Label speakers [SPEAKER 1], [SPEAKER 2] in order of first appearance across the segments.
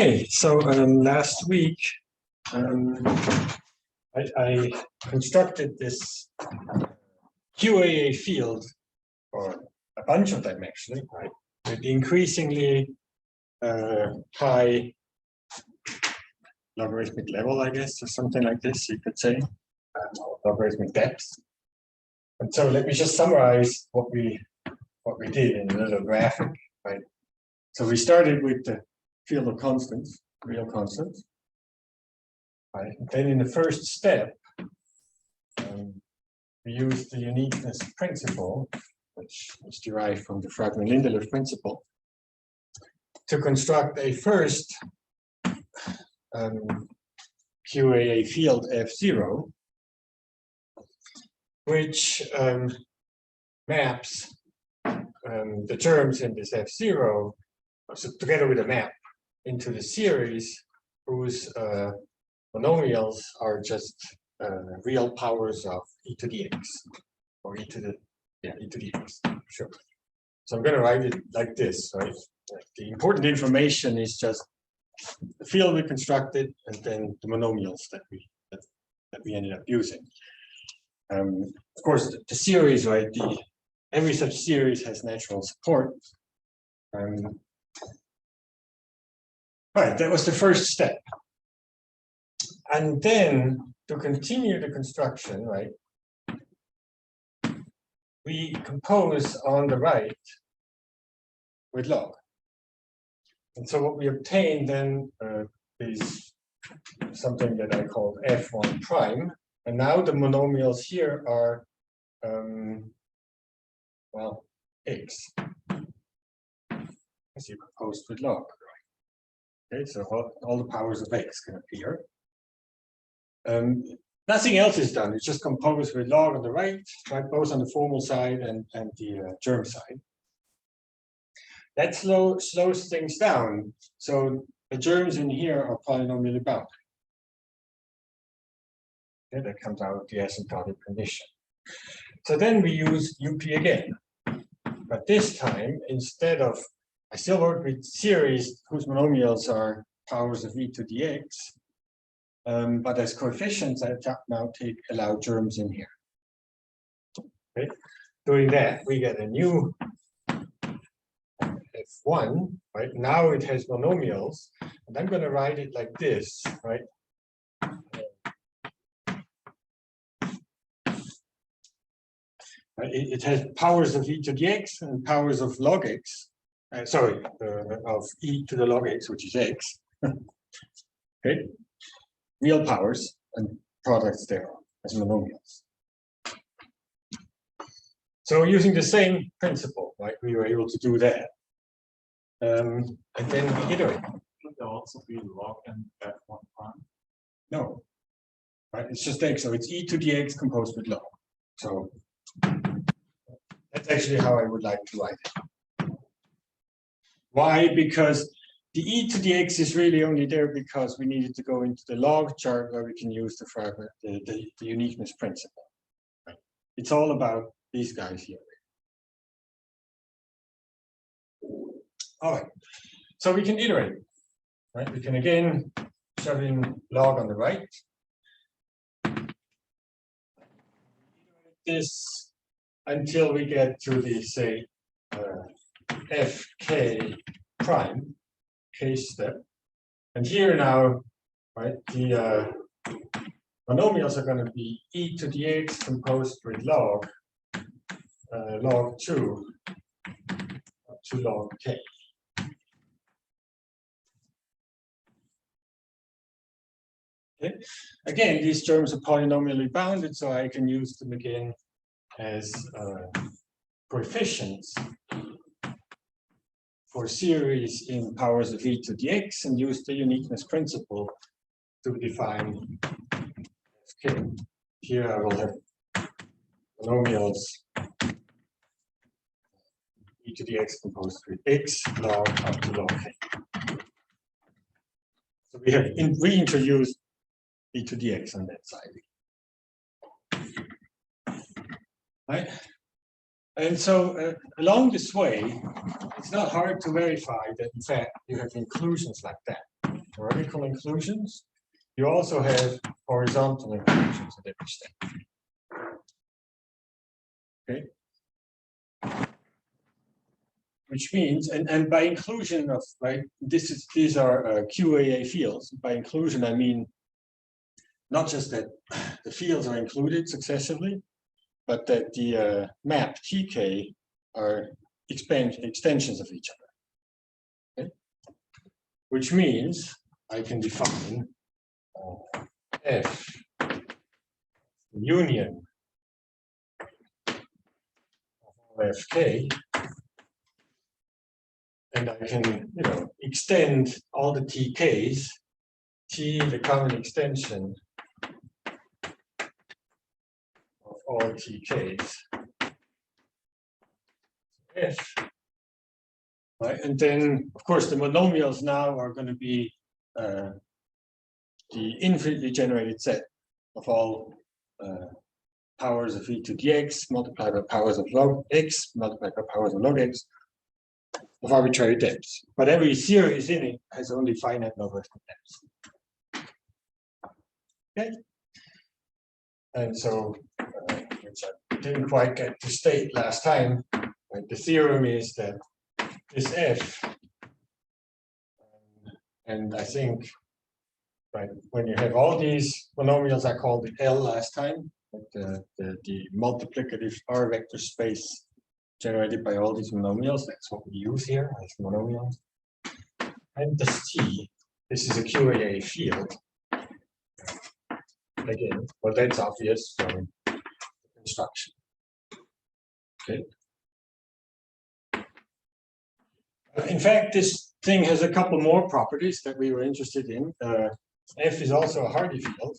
[SPEAKER 1] Okay, so last week I constructed this QAA field, or a bunch of them actually, right? With increasingly high logarithmic level, I guess, or something like this, you could say, logarithmic depth. And so let me just summarize what we did in a little graphic, right? So we started with the field of constants, real constants. Right. And then in the first step, we used the uniqueness principle, which is derived from the Fragment-Lindelöf principle, to construct a first QAA field F0, which maps the terms in this F0, so together with a map, into the series whose monomials are just real powers of e to the x, or e to the x, sure. So I'm going to write it like this, right? The important information is just the field we constructed and then the monomials that we ended up using. Of course, the series, right? Every such series has natural support. Right, that was the first step. And then to continue the construction, right, we compose on the right with log. And so what we obtain then is something that I call F1 prime. And now the monomials here are, well, x, as you composed with log. Okay, so all the powers of x can appear. Nothing else is done. It's just composed with log on the right, both on the formal side and the germ side. That slows things down. So the germs in here are polynomially bound. Okay, that comes out of the asymptotic condition. So then we use UP again. But this time, instead of, I still work with series whose monomials are powers of e to the x. But as coefficients, I now allow germs in here. Okay. Doing that, we get a new F1, right? Now it has monomials, and I'm going to write it like this, right? It has powers of e to the x and powers of log x. Of e to the log x, which is x. Okay. Real powers and products there as monomials. So using the same principle, right, we were able to do that. And then we iterate.
[SPEAKER 2] Could there also be log and F1 prime?
[SPEAKER 1] No, right? It's just x, so it's e to the x composed with log. So that's actually how I would like to write it. Why? Because the e to the x is really only there because we needed to go into the log chart where we can use the fragment, the uniqueness principle. Right? It's all about these guys here. All right, so we can iterate. Right? We can again shove in log on the right. This until we get to the, say, fk prime. Case step, and here now, right, the monomials are going to be e to the x composed with log 2 up to log k. Okay. Again, these terms are polynomially bounded, so I can use them again as coefficients for series in powers of e to the x and use the uniqueness principle to define fk. Here I will have monomials e to the x composed with x log up to log k. So we have reintroduced e to the x on that side. Right? And so along this way, it's not hard to verify that, in fact, you have inclusions like that. vertical inclusions. You also have horizontal inclusions at every step. Okay. Which means, and by inclusion of, right, these are QAA fields. By inclusion, I mean not just that the fields are included successively, but that the map TK are extensions of each other. Okay? Which means I can define F union of Fk, and I can, extend all the TKs, T the common extension of all TKs, F, right? And then, of course, the monomials now are going to be the infinitely generated set of all powers of e to the x multiplied by powers of log x multiplied by powers of log x of arbitrary depths. But every series in it has only finite logarithmic depths. Okay. And so, which I didn't quite get to state last time, right, the theorem is that this F, and I think, right, when you have all these monomials, I called it L last time, the multiplicative R vector space generated by all these monomials. That's what we use here as monomials. And this T, this is a QAA field. Again, well, that's obvious from the construction. Okay. In fact, this thing has a couple more properties that we were interested in. F is also a Hardy field,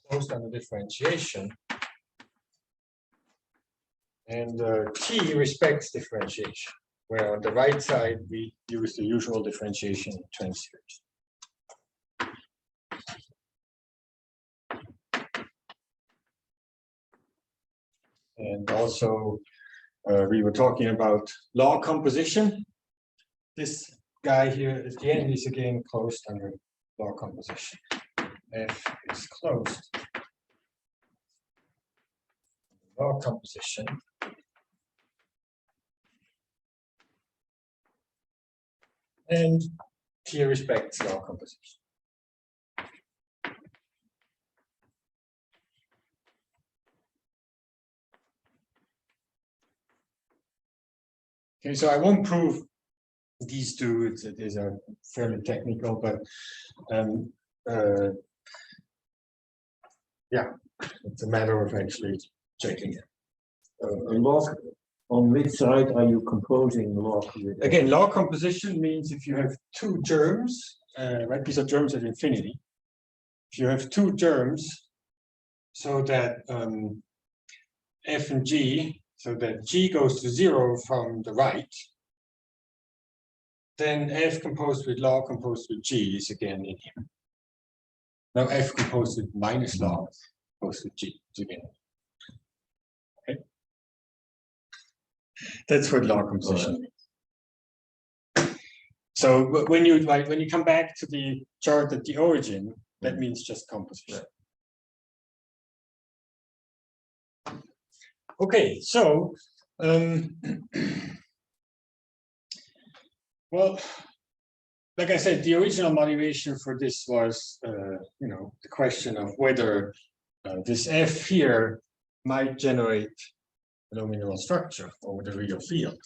[SPEAKER 1] closed under differentiation. And T respects differentiation, where on the right side we use the usual differentiation in Transseries. And also, we were talking about law composition. This guy here at the end is again closed under law composition. F is closed. Law composition. And T respects law composition. Okay, so I won't prove these two. These are fairly technical, but yeah, it's a matter of actually checking it.
[SPEAKER 3] Log, on which side are you composing log?
[SPEAKER 1] Again, law composition means if you have two germs, right? These are germs at infinity. If you have two germs, so that F and G, so that G goes to 0 from the right, then F composed with law composed with G is again in here. Now F composed with minus law composed with G is again. Okay. That's what law composition means. So when you come back to the chart at the origin, that means just composition. Okay, so well, like I said, the original motivation for this was, the question of whether this F here might generate a nominal structure over the real field.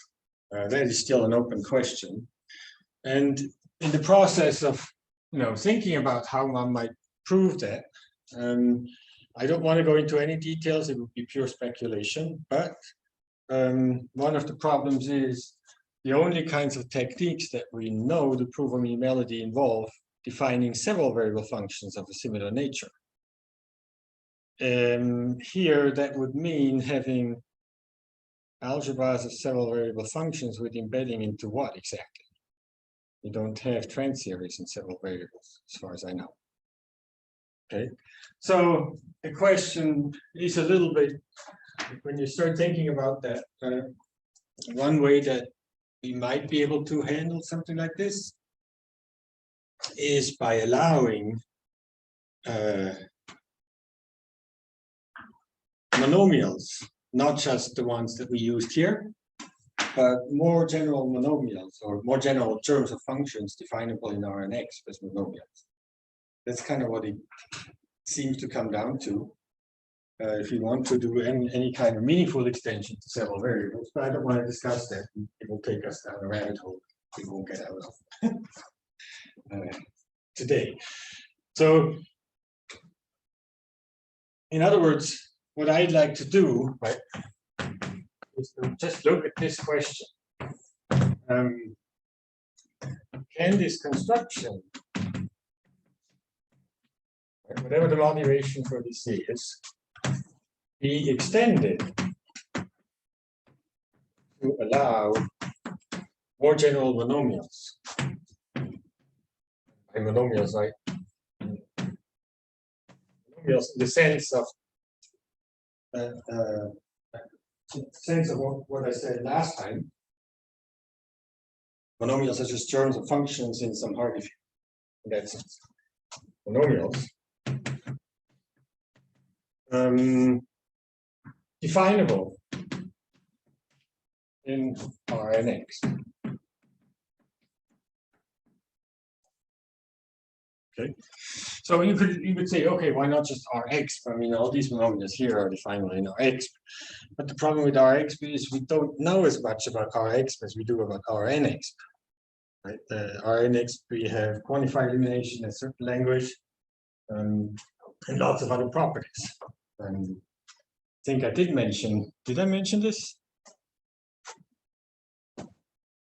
[SPEAKER 1] That is still an open question. And in the process of, thinking about how one might prove that, I don't want to go into any details. It would be pure speculation. But one of the problems is the only kinds of techniques that we know to prove o-minimality involve defining several variable functions of a similar nature. Here, that would mean having algebras of several variable functions with embedding into what exactly? You don't have Transseries in several variables, as far as I know. Okay, so the question is a little bit, when you start thinking about that, one way that we might be able to handle something like this is by allowing monomials, not just the ones that we used here, but more general monomials or more general terms of functions definable in Rnx as monomials. That's kind of what it seems to come down to. If you want to do any kind of meaningful extension to several variables, but I don't want to discuss that. It will take us down a rabbit hole we won't get out of today. So, in other words, what I'd like to do, right, is to just look at this question. Can this construction, whatever the motivation for this is, be extended to allow more general monomials? By monomials, right? Monomials in the sense of what I said last time. Monomials are just terms of functions in some Hardy field. In that sense, monomials definable in Rnx. Okay, so you could say, okay, why not just Rx? I mean, all these monomials here are definable in Rx. But the problem with Rx is we don't know as much about Rx as we do about Rnx. Right? Rnx, we have quantified elimination in a certain language, and lots of other properties. And I think I did mention. Did I mention this?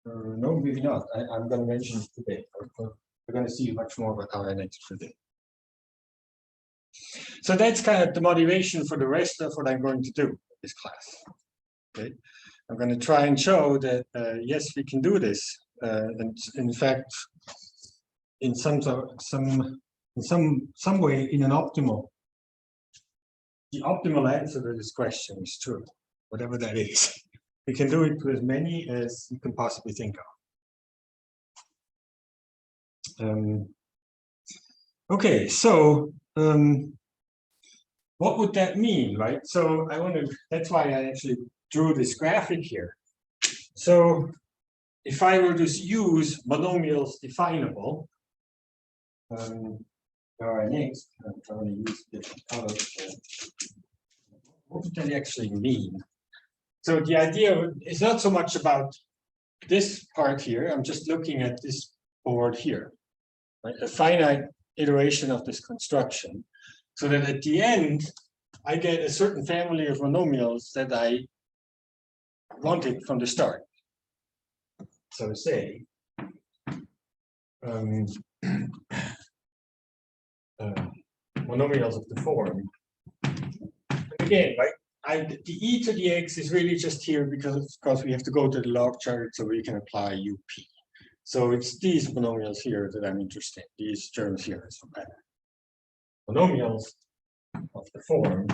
[SPEAKER 1] No, maybe not. I'm going to mention it today. We're going to see much more about Rnx today. So that's kind of the motivation for the rest of what I'm going to do in this class. Okay, I'm going to try and show that yes, we can do this, and in fact, in some way, in an optimal. The optimal answer to this question is true, whatever that is. We can do it to as many as you can possibly think of. Okay, so what would that mean, right? So I want to, that's why I actually drew this graphic here. So if I were to use monomials definable, Rnx, I'm trying to use different colors. What would that actually mean? So the idea is not so much about this part here. I'm just looking at this board here, right? A finite iteration of this construction, so that at the end I get a certain family of monomials that I wanted from the start. So say monomials of the form. And again, right? The e to the x is really just here because we have to go to the log chart so we can apply up. So it's these monomials here that I'm interested in, these terms here. So monomials of the form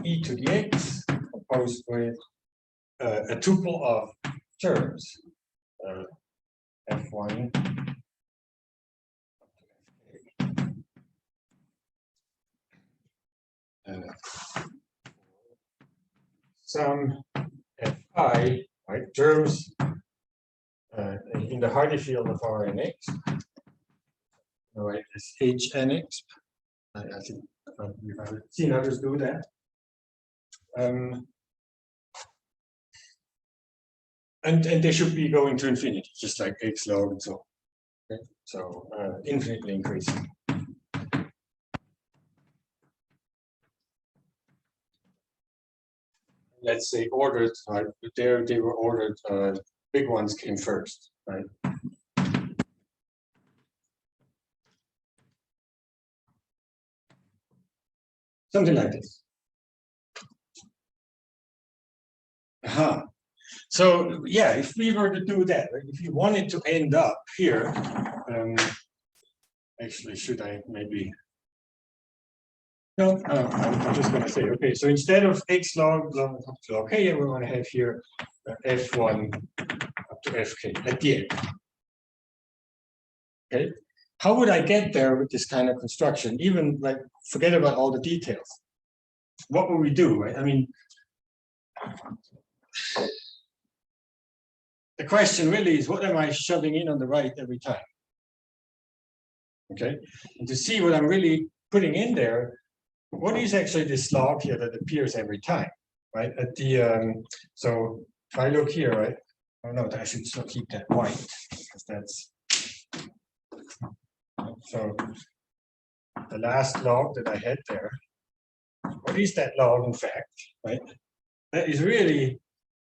[SPEAKER 1] e to the x composed with a tuple of terms f1 some fi, right, terms in the Hardy field of Rnx. All right, it's hnx. I think you've seen others do that. And they should be going to infinity, just like x log and so on. Okay? So infinitely increasing. Let's say ordered, right? There they were ordered, big ones came first, right? Something like this. So yeah, if we were to do that, right? If you wanted to end up here, actually, should I maybe No, I'm just going to say, okay, so instead of x log up to log k, we're going to have here f1 up to fk at the end. Okay, how would I get there with this kind of construction? Even like, forget about all the details. What will we do, right? I mean, the question really is, what am I shoving in on the right every time? Okay, and to see what I'm really putting in there, what is actually this log here that appears every time, right? At the so if I look here, right? Oh no, I should still keep that white because that's so the last log that I had there. What is that log, in fact, right? That is really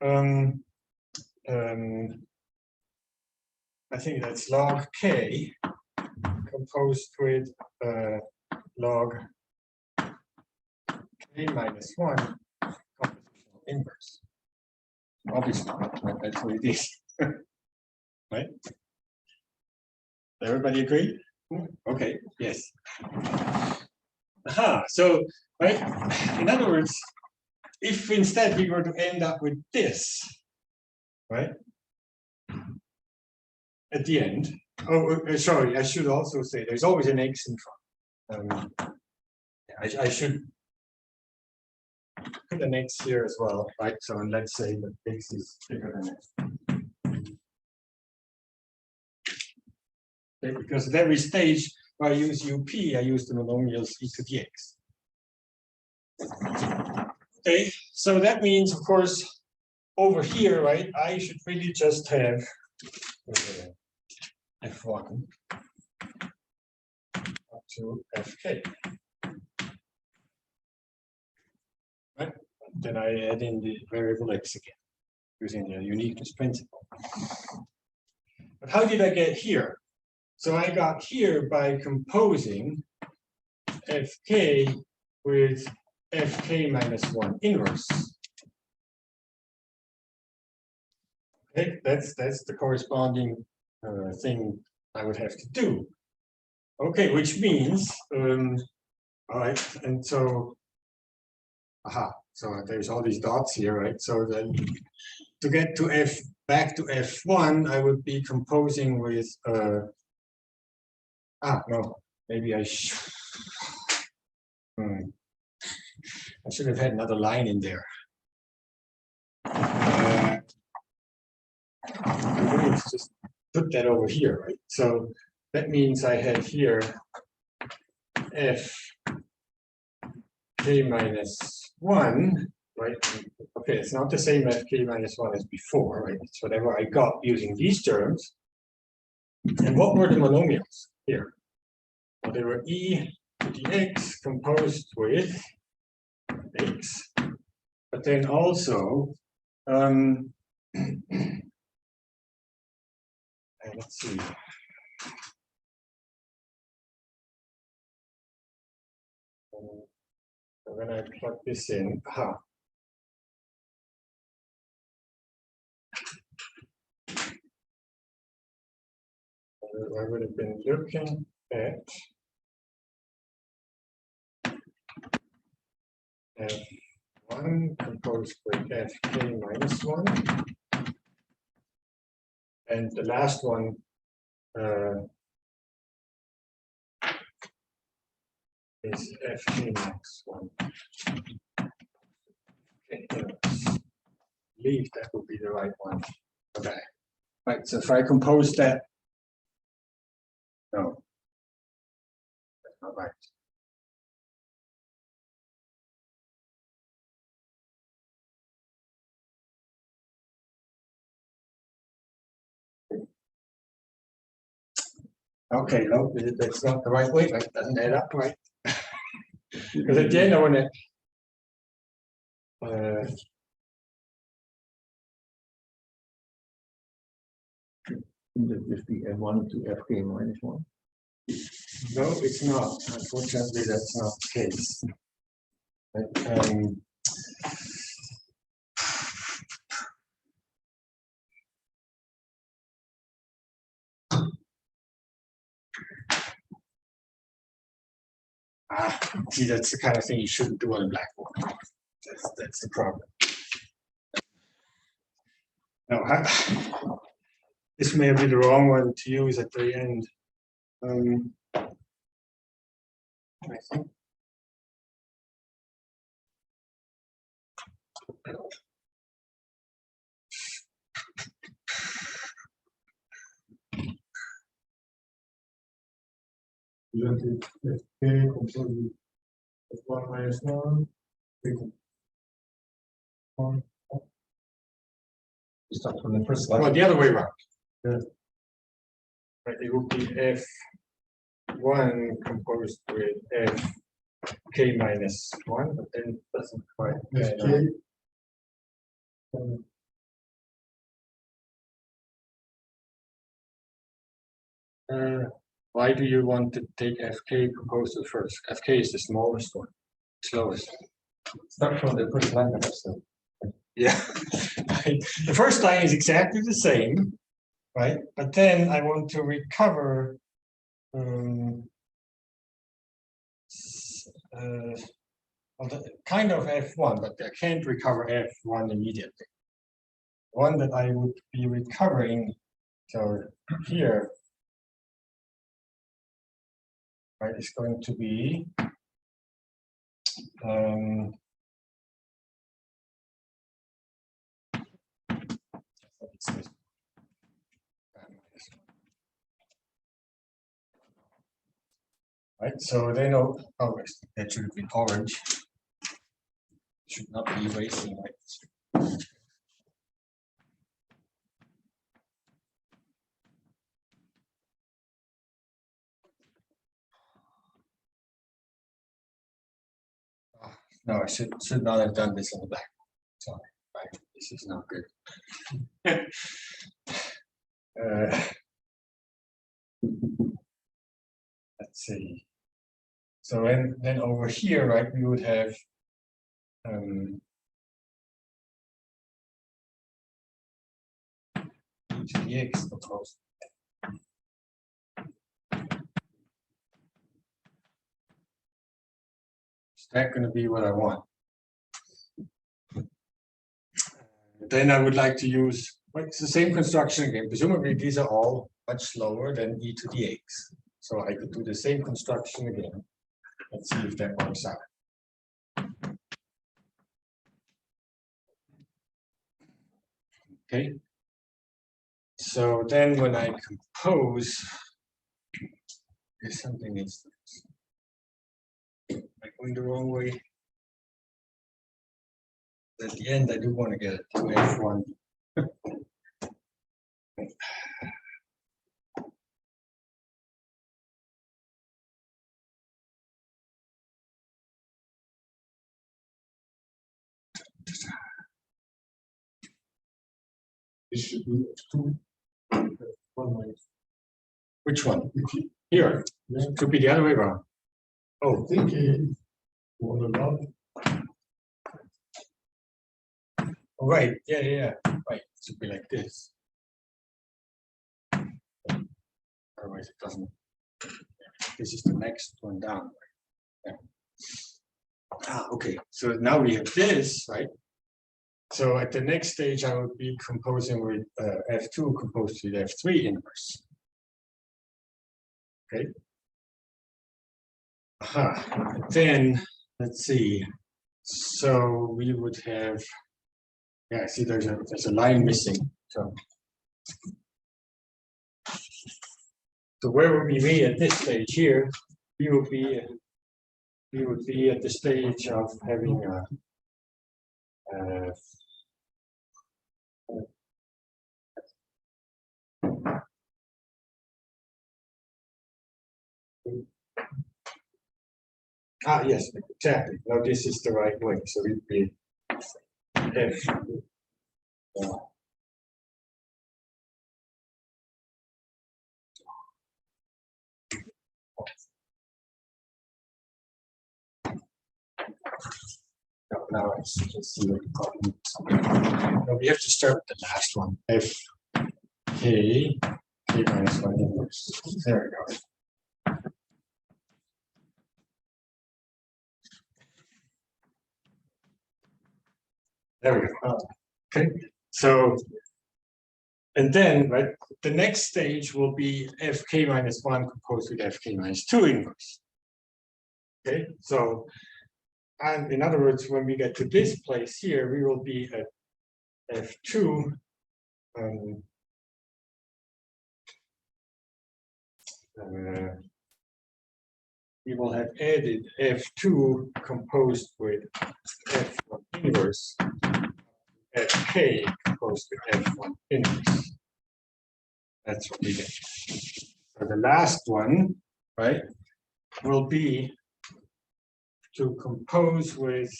[SPEAKER 1] I think that's log k composed with log k minus 1 compositional inverse. Obviously, that's what it is. Right? Everybody agree? Okay, yes. Aha, so, right, in other words, if instead we were to end up with this, right, at the end, sorry, I should also say there's always an x in front. I should put an x here as well, right? So let's say that x is bigger than x. Okay, because at every stage where I use up, I use the monomials e to the x. Okay, so that means, of course, over here, right, I should really just have f1 up to fk. Right? Then I add in the variable x again, using the uniqueness principle. But how did I get here? So I got here by composing fk with fk minus 1 inverse. Okay, that's the corresponding thing I would have to do. Okay, which means, all right, and so, so there's all these dots here, right? So then to get to back to f1, I would be composing with, no, maybe I should have had another line in there. Let's just put that over here, right? So that means I have here f k minus 1, right? Okay, it's not the same f k minus 1 as before, right? It's whatever I got using these terms. And what were the monomials here? Well, they were e to the x composed with x, but then also let's see. So when I plug this in, I would have been looking at f1 composed with fk minus 1, and the last one is fk minus 1. Okay, I believe that would be the right one. Okay, right. So if I compose that, no, that's not right. Okay, no, that's not the right way. That doesn't add up right. Because at the end I want to
[SPEAKER 3] Shouldn't it just be f1 to fk minus 1?
[SPEAKER 1] no, it's not. Unfortunately, that's not the case. See, that's the kind of thing you shouldn't do on a blackboard. That's the problem. No, this may be the wrong one to use at the end. I think.
[SPEAKER 4] You want to F1 minus 1. Start from the first
[SPEAKER 1] Well,
[SPEAKER 4] line.
[SPEAKER 1] the other way around.
[SPEAKER 4] Yeah.
[SPEAKER 1] Right, it would be F1 composed with Fk minus 1, but then it doesn't quite.
[SPEAKER 4] Fk.
[SPEAKER 1] Why do you want to take Fk composed at first? Fk is the smallest one, slowest.
[SPEAKER 4] Start from the first line.
[SPEAKER 1] Yeah, the first line is exactly the same, right? But then I want to recover kind of F1, but I can't recover F1 immediately. One that I would be recovering, so here, right, is going to be right, so they know, oh, that should be orange. Should not be erasing like this. No, I should not have done this in the back. Sorry, right? This is not good. Let's see. So then over here, right, we would have to the x proposed. Is that going to be what I want? Then I would like to use, well, it's the same construction again. Presumably these are all much slower than e to the x. So I could do the same construction again. Let's see if that works out. Okay. So then when I compose, there's something is going the wrong way. At the end, I do want to get it to F1.
[SPEAKER 4] This should be F2. F1 minus.
[SPEAKER 1] Which one? Here.
[SPEAKER 4] Yeah.
[SPEAKER 1] It could be the other way around. Oh,
[SPEAKER 4] I think one above.
[SPEAKER 1] right. Yeah. Right. It should be like this. Otherwise, it doesn't. This is the next one down. Yeah. Okay. So now we have this, right? So at the next stage, I would be composing with F2 composed with F3 inverse. Okay. Then let's see. So we would have, yeah. See, there's a line missing. So where would be me at this stage here? We would be at the stage of having a. Yes, exactly. Now this is the right way. So it'd be F. Now I can see what the problem is. Now we have to start with the last one. F K minus 1 inverse. There we go. There we go. Okay, so, and then, right, the next stage will be fk minus 1 composed with fk minus 2 inverse. Okay, so, and in other words, when we get to this place here, we will be at f2. We will have added f2 composed with f1 inverse, fk composed with f1 inverse. That's what we get. So the last one, right, will be to compose with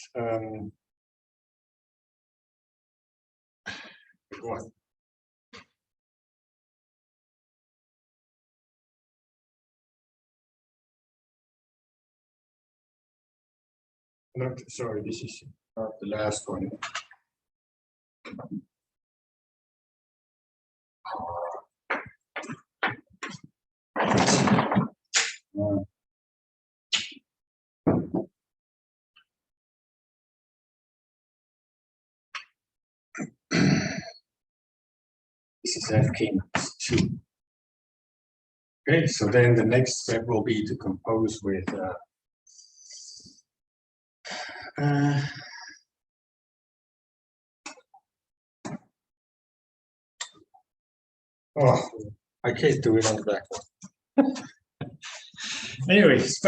[SPEAKER 1] what? Not, sorry, this is not the last one. This is fk minus 2. Okay, so then the next step will be to compose with oh, I can't do it on the back one. Anyways,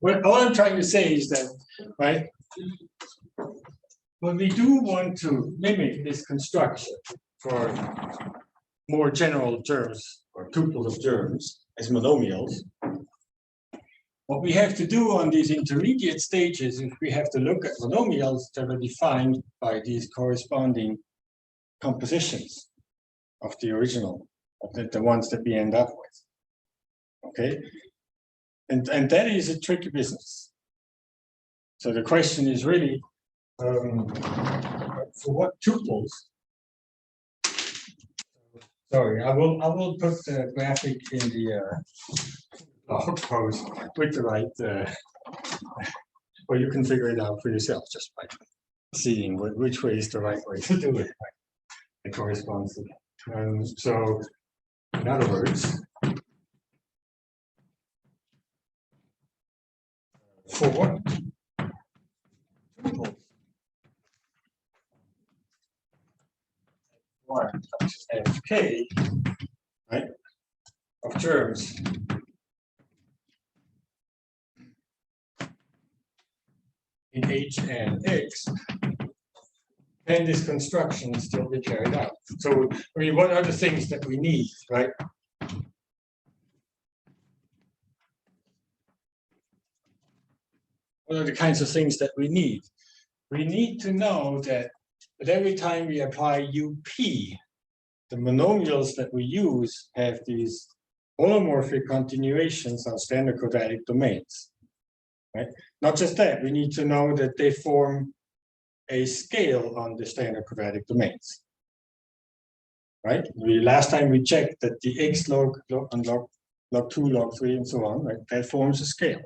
[SPEAKER 1] what all I'm trying to say is that, right, when we do want to mimic this construction for more general terms or tuples of germs as monomials, what we have to do on these intermediate stages is we have to look at monomials that are defined by these corresponding compositions of the original, of the ones that we end up with. Okay, and that is a tricky business. So the question is really, for what tuples? Sorry, I will put the graphic in the blog post with the right, or you can figure it out for yourself just by seeing which way is the right way to do it. Right? It corresponds to that. So, in other words, for what tuples fk, right, of germs in H and X, can this construction still be carried out? So, I mean, what are the things that we need, right? What are the kinds of things that we need? We need to know that every time we apply UP, the monomials that we use have these holomorphic continuations on standard quadratic domains. Right? Not just that, we need to know that they form a scale on the standard quadratic domains. Right? Last time we checked that the x log 2, log 3, and so on, right? That forms a scale.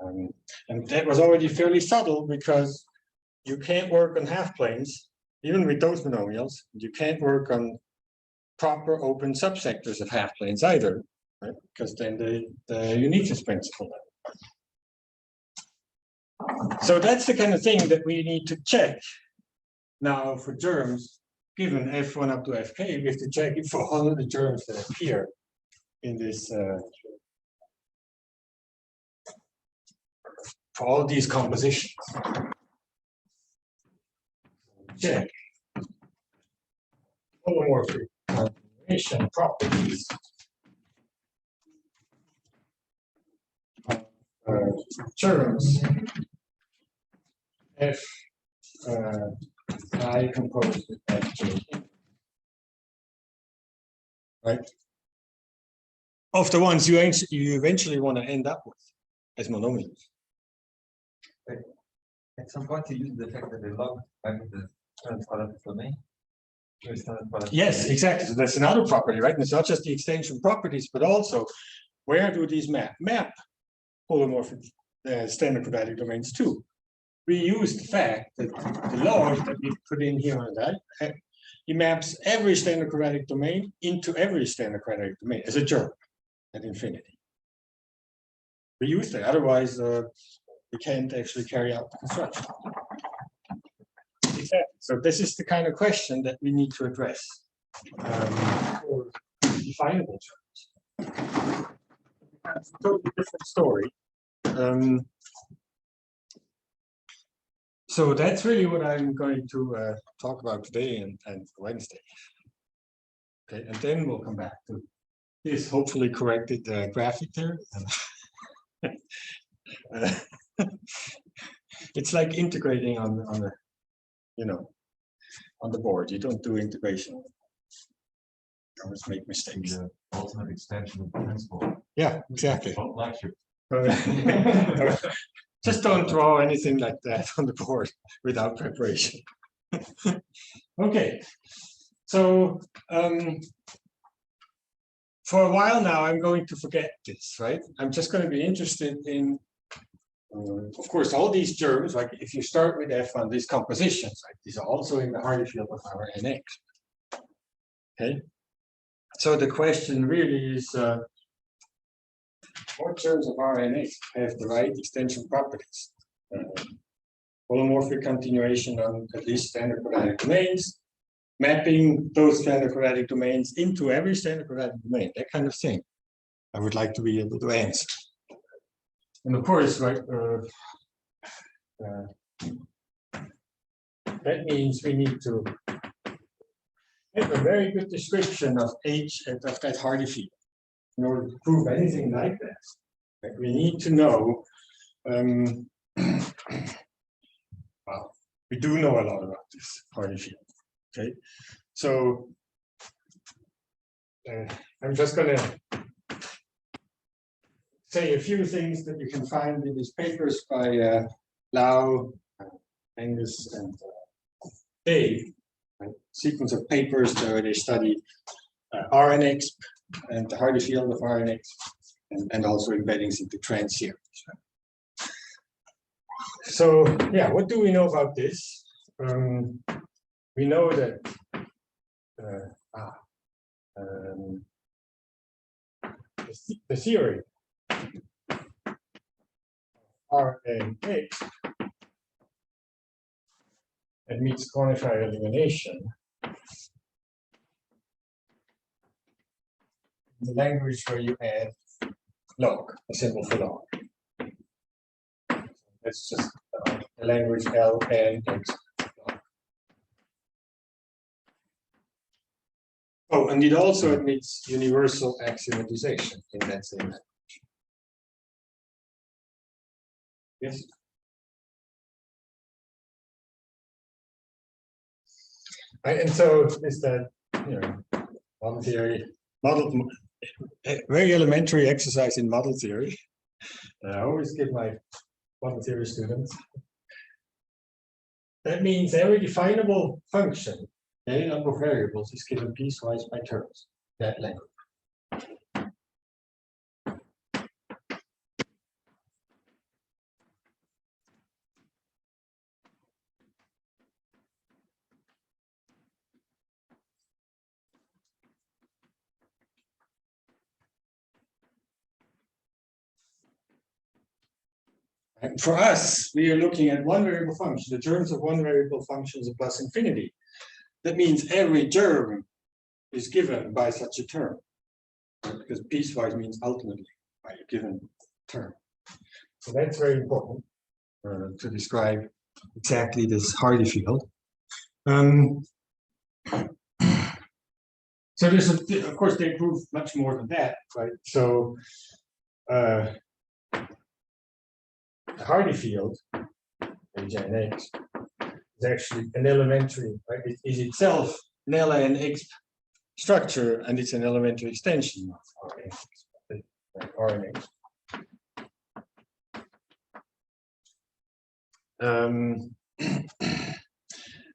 [SPEAKER 1] And that was already fairly subtle because you can't work on half planes, even with those monomials. You can't work on proper open subsectors of half planes either, right? Because then the uniqueness principle. So that's the kind of thing that we need to check now for germs. Given f1 up to fk, we have to check it for all of the germs that appear in this. For all these compositions. Check holomorphic continuation properties of germs f I composed with fj, right? Of the ones you eventually want to end up with as monomials.
[SPEAKER 5] At some point, you use the fact that they log back the standard quadratic domain.
[SPEAKER 1] Yes, exactly. So that's another property, right? And it's not just the extension properties, but also where do these map? Map holomorphic standard quadratic domains too. we use the fact that the log that we put in here on that, he maps every standard quadratic domain into every standard quadratic domain as a germ at infinity. We use that, otherwise we can't actually carry out the construction. Exactly. So this is the kind of question that we need to address for definable terms. That's a totally different story. So that's really what I'm going to talk about today and Wednesday. Okay, and then we'll come back to this hopefully corrected graphic there. It's like integrating on the, you know, on the board. You don't do integration. You always make mistakes.
[SPEAKER 5] The ultimate extension of the principle.
[SPEAKER 1] Yeah, exactly.
[SPEAKER 5] Don't lecture.
[SPEAKER 1] Just don't draw anything like that on the board without preparation. Okay, so for a while now, I'm going to forget this, right? I'm just going to be interested in, of course, all these germs, like if you start with F1, these compositions, right? These are also in the Hardy field of our NX. Okay, so the question really is, what germs of RNA have the right extension properties? Holomorphic continuation on at least standard quadratic domains, mapping those standard quadratic domains into every standard quadratic domain, that kind of thing. I would like to be able to answer. And of course, right, that means we need to have a very good description of H and of that Hardy field. In order to prove anything like that, we need to know, well, we do know a lot about this Hardy field, okay? So, I'm just going to say a few things that you can find in these papers by Lau, Angus, and Dave, right? Sequence of papers where they study RNX, and the Hardy field of RNX, and also embeddings into Transseries. Right? So, yeah, what do we know about this? We know that the theory RNX that meets quantifier elimination, the language where you add log, a symbol for log. That's just the language L and X. Oh, and it also admits universal axiomatization in that same language. Yes. Right, and so is that, you know, model theory, very elementary exercise in model theory. I always give my model theory students. That means every definable function, any number of variables, is given piecewise by terms. That language. And for us, we are looking at one variable function, the terms of one variable function is a plus infinity. That means every germ is given by such a term, right? Because piecewise means ultimately by a given term. So that's very important to describe exactly this Hardy field. So there's, of course, they prove much more than that, right? So the Hardy field, HNX, is actually an elementary, right? It is itself an LNX structure, and it's an elementary extension of RNX.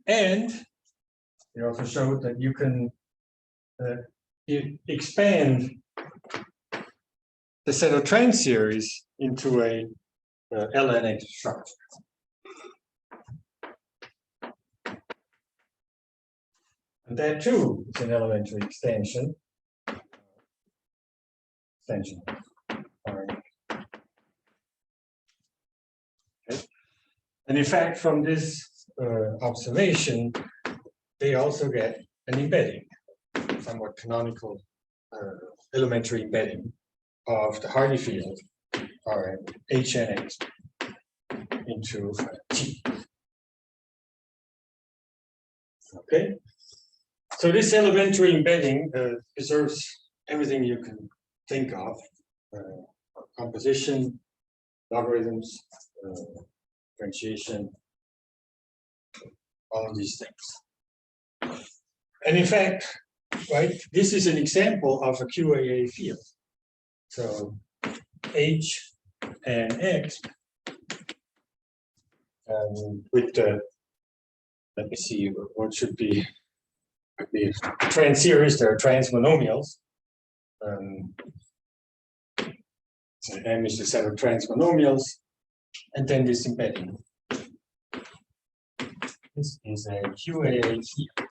[SPEAKER 1] And we also showed that you can expand the set of Transseries into a LNX structure. And that too is an elementary extension. All right. Okay. And in fact, from this observation, they also get an embedding, somewhat canonical elementary embedding of the Hardy field, or H and X, into T. Okay, so this elementary embedding preserves everything you can think of: composition, logarithms, differentiation, all of these things. And in fact, right, this is an example of a QAA field. So H and X, with the, let me see, what should be Transseries, there are transmonomials. So M is the set of transmonomials, and then this embedding. This is a QAA field.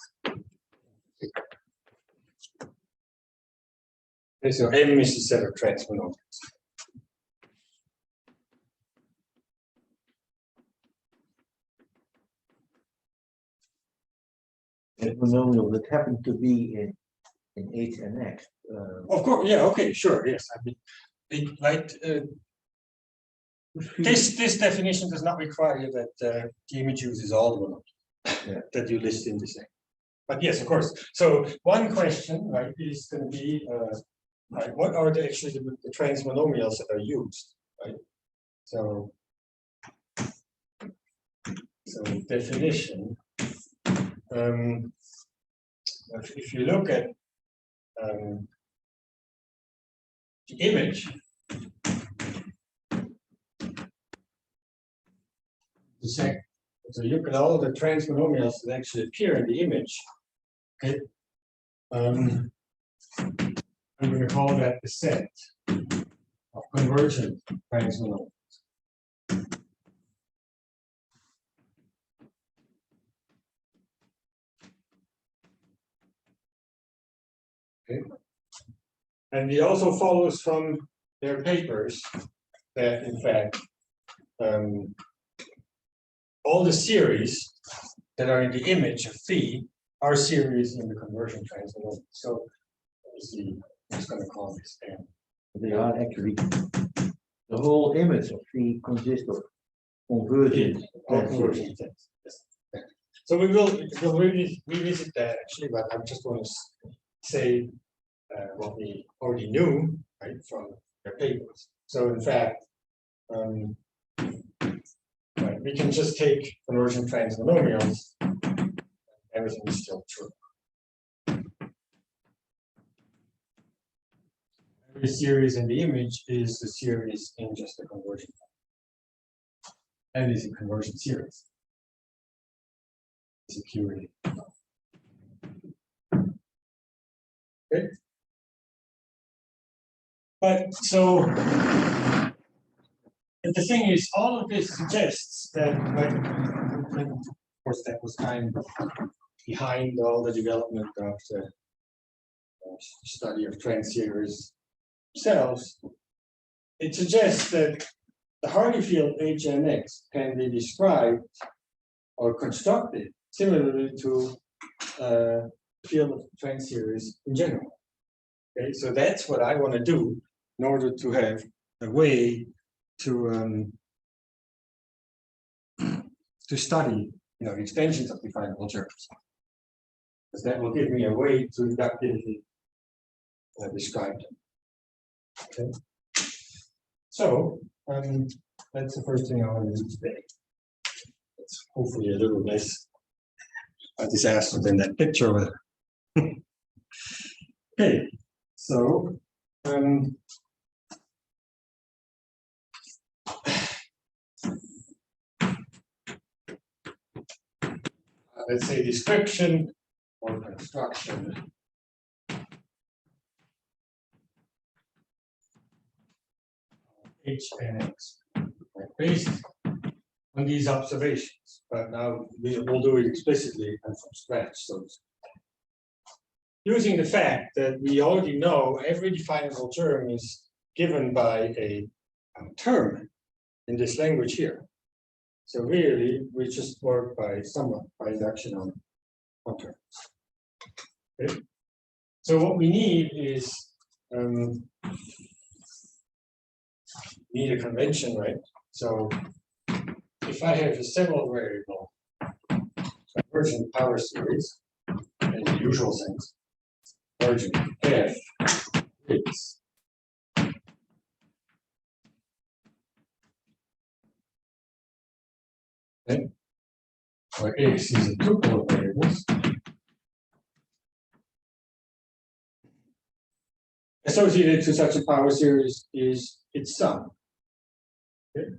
[SPEAKER 1] Okay, so M is the set of transmonomials.
[SPEAKER 3] Monomial that happen to be in H and X.
[SPEAKER 1] Of course, yeah, okay, sure, yes. I mean, this definition does not require that the image uses all the monomials that you list in the same. But yes, of course. So one question, right, is going to be, right, what are actually the transmonomials that are used, right? So definition. If you look at the image, so you look at all the transmonomials that actually appear in the image. Okay, I'm going to call that the set of convergent transmonomials. Okay. And it also follows from their papers that, in fact, all the series that are in the image of phi are series in the conversion transform. So let me see, I'm just going to call this M.
[SPEAKER 3] They are actually, the whole image of phi consists of convergent.
[SPEAKER 1] Conversion. Yes. So we'll revisit that actually, but I just want to say what we already knew, right, from their papers. So in fact, right, we can just take convergent transmonomials, everything is still true. Every series in the image is the series in just a conversion. And is a conversion series. It's a QA. Okay. But so, and the thing is, all of this suggests that, of course, that was kind of behind all the development of the study of Transseries themselves. It suggests that the Hardy field H and X can be described or constructed similarly to the field of Transseries in general. Okay, so that's what I want to do in order to have a way to study, extensions of definable terms, because that will give me a way to inductively describe them. Okay, so that's the first thing I want to do today. It's hopefully a little less a disaster than that picture over there. Okay, so let's say description or construction H and X, based on these observations. But now we'll do it explicitly and from scratch. So using the fact that we already know every definable term is given by a term in this language here. So really, we just work by induction on terms. Okay. So what we need is need a convention, right? So if I have a several variable convergent power series in the usual sense, convergent f x okay, where x is a tuple of variables associated to such a power series is its sum. Okay.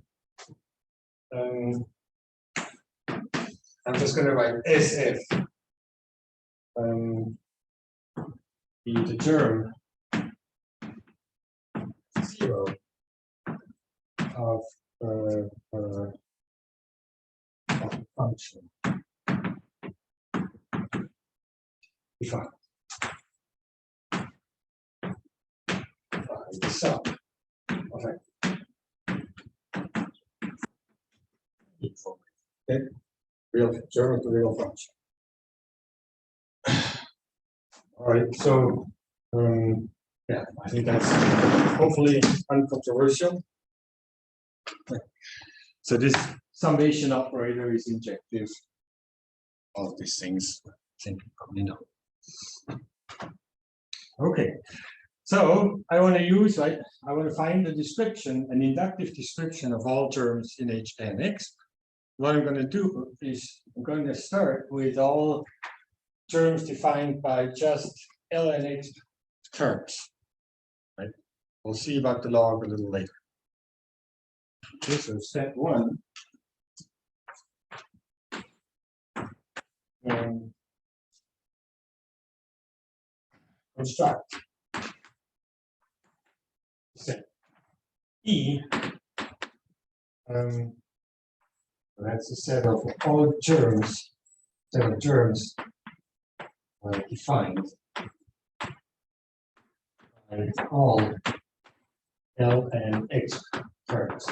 [SPEAKER 1] I'm just going to write SF be the term 0 of a function defined by the sum of x. Okay. Real term of the real function. All right, so yeah, I think that's hopefully uncontroversial. So this summation operator is injective. All of these things, I think you probably know. Okay, so I want to use, right, I want to find the description, an inductive description of all terms in H and X. What I'm going to do is I'm going to start with all terms defined by just L and X terms. Right? We'll see about the log a little later. Okay, so step one. Construct set E. That's a set of all terms, defined by all L and X terms.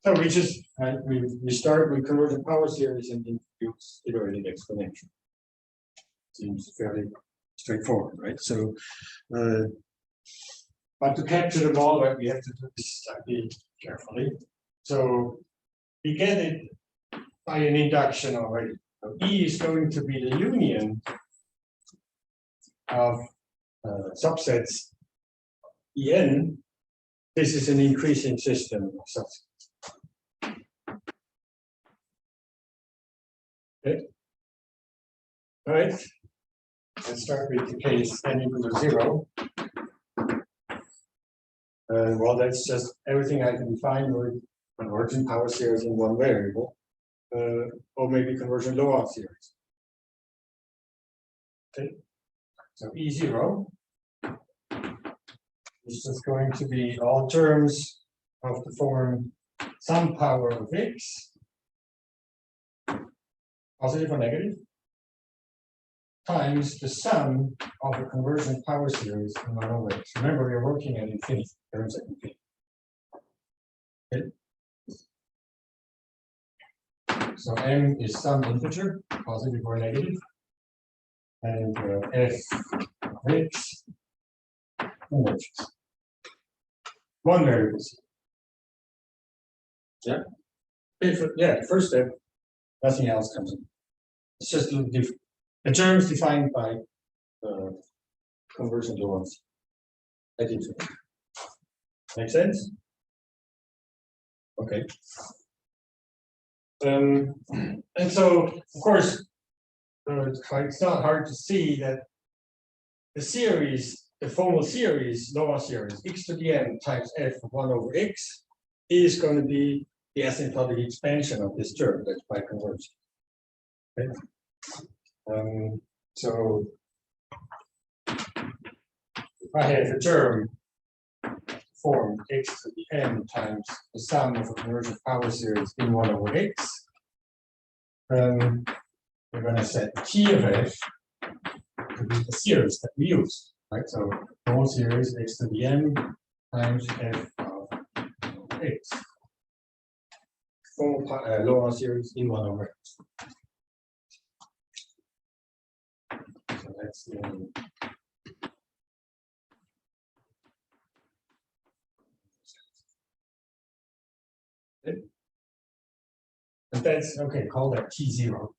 [SPEAKER 1] So we just we start with convergent power series and introduce iterated exponential. Seems fairly straightforward, right? So, but to capture them all, right, we have to do this slightly carefully. So we get it by an induction already. So E is going to be the union of subsets En. This is an increasing system of subsets. Okay. All right. Let's start with the case n equal to 0. Well, that's just everything I can define with convergent power series in one variable, or maybe convergent Loar series. Okay, so E0 is just going to be all terms of the form some power of x, positive or negative, times the sum of a convergent power series in 1 over x. Remember, we're working at infinity, terms at infinity. Okay. So m is some integer, positive or negative, and f of x converges. One variable. Yeah. Yeah. First step, nothing else comes in. It's just the terms defined by convergent Lorenz at infinity. Make sense? Okay. And so, of course, it's not hard to see that the series, the formal series, Loar series, x to the n times f of 1 over x is going to be the asymptotic expansion of this term that's by conversion. Okay. So if I have a term form x to the n times the sum of a convergent power series in 1 over x, we're going to set T of f to be the series that we use, right? So whole series x to the n times f of x. Full Laurent series in 1 over x. So that's the and that's okay, call that T0.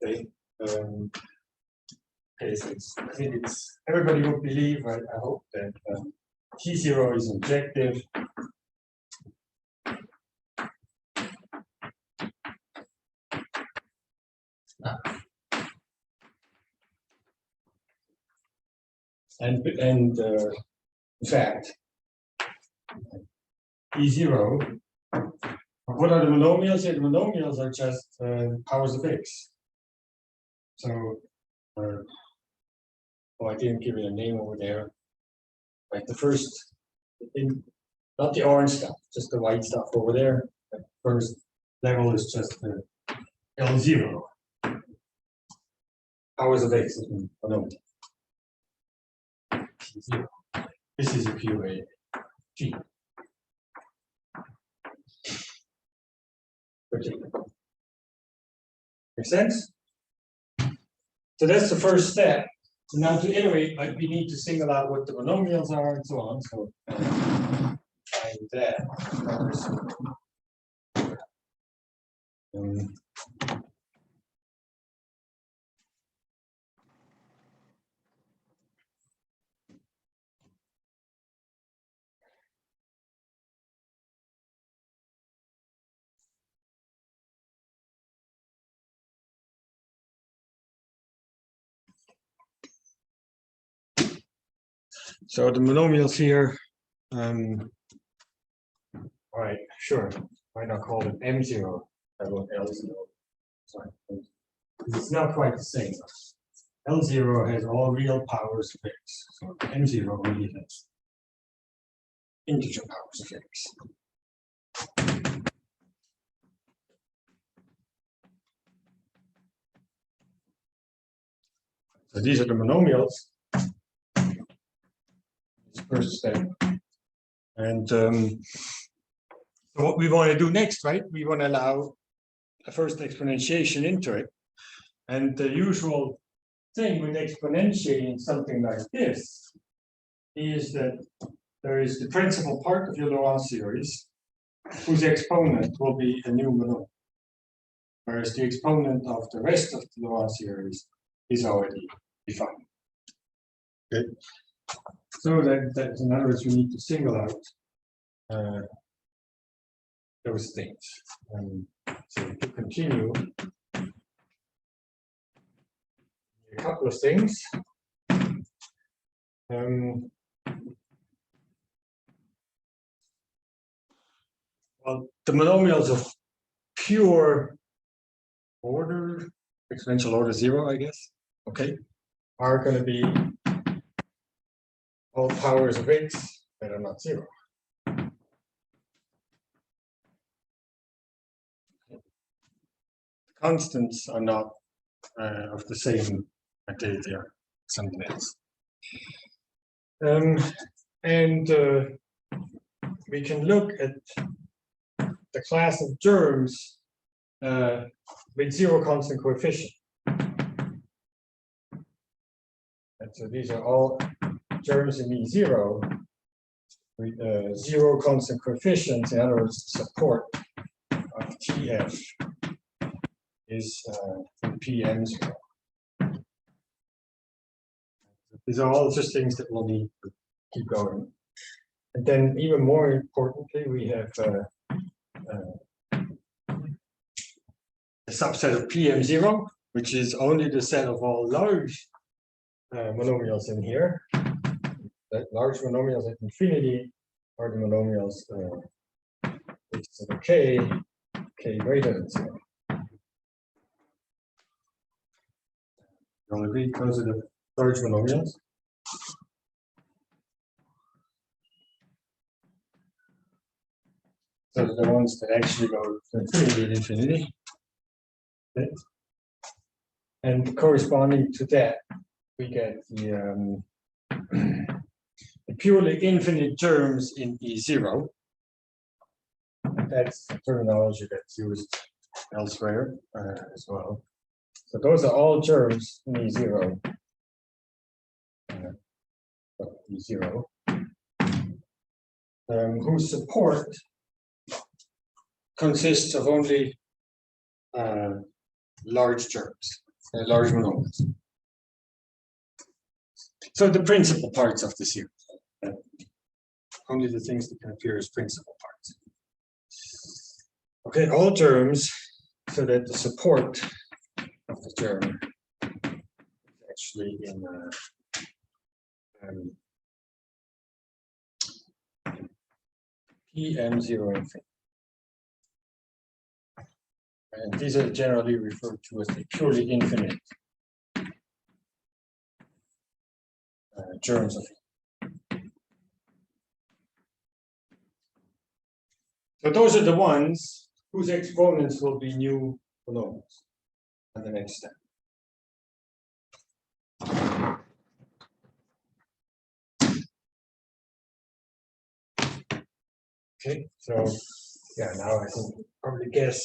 [SPEAKER 1] Okay. Okay, so I think it's everybody would believe, right? I hope that T0 is objective. And in fact, E0. What are the monomials? The monomials are just powers of x. So, oh, I didn't give it a name over there. Like the first, not the orange stuff, just the white stuff over there. The first level is just the L0. Powers of x is monomial. T0. This is a QA G. Make sense? So that's the first step. So now to iterate, we need to single out what the monomials are and so on. So find that first. So the monomials here, all right, sure. Why not call it M0? I want L0. Sorry. It's not quite the same. L0 has all real powers of x. So M0 really has integer powers of x. So these are the monomials. First step. And so what we want to do next, right? We want to allow a first exponentiation into it. And the usual thing with exponentiating something like this is that there is the principal part of your Laurent series whose exponent will be a new monomial. Whereas the exponent of the rest of the Laurent series is already defined. Okay. So that in other words, we need to single out those things. So to continue, a couple of things. Well, the monomials of pure order, exponential order 0, I guess, okay, are going to be all powers of x that are not 0. Constants are not of the same identity or something else. And we can look at the class of germs with 0 constant coefficient. And so these are all germs in E0 with 0 constant coefficients. In other words, support of TF is PM0. These are all just things that we'll need to keep going. And then even more importantly, we have a subset of PM0, which is only the set of all large monomials in here. That large monomials at infinity are the monomials x to the k greater than 0. You all agree? Those are the large monomials. So the ones that actually go to infinity and infinity. Okay. And corresponding to that, we get the purely infinite terms in E0. That's the terminology that's used elsewhere as well. So those are all terms in E0. E0 whose support consists of only large terms, large monomials. So the principal parts of the series, only the things that can appear as principal parts. Okay, all terms, so that the support of the term is actually in PM0 infinity. And these are generally referred to as the purely infinite terms of it. So those are the ones whose exponents will be new monomials at the next step. Okay, so yeah, now I can probably guess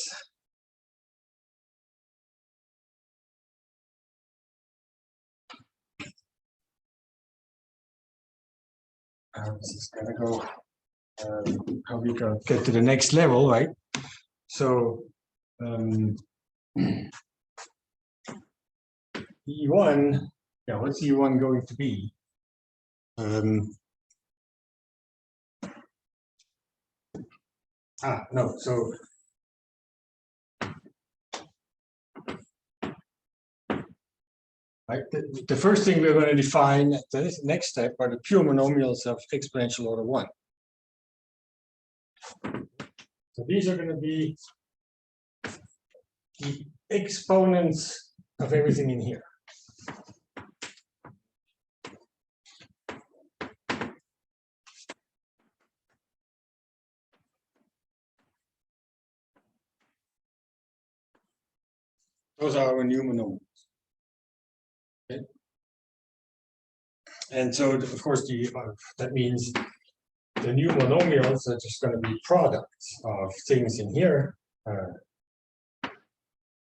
[SPEAKER 1] how this is gonna go, how we can get to the next level, right? So E1, yeah, what's E1 going to be? No, so right, the first thing we're going to define at the next step are the pure monomials of exponential order 1. So these are going to be the exponents of everything in here. Those are our new monomials. Okay. And so, of course, that means the new monomials are just going to be products of things in here.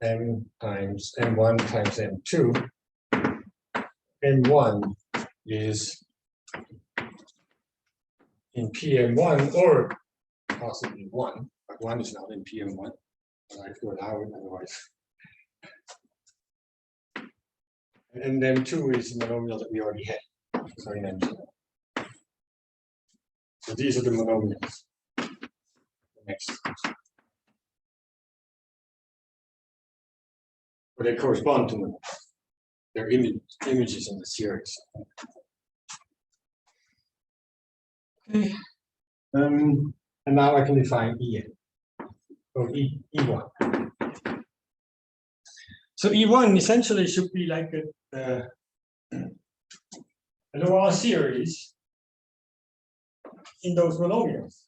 [SPEAKER 1] M times M1 times M2. M1 is in PM1 or possibly 1, but 1 is not in PM1. I have to allow it otherwise. And then 2 is the monomial that we already had. So in M0. So these are the monomials. Next. But they correspond to their images in the series. Okay. And now I can define En. Or E1. So E1 essentially should be like a lower series in those monomials.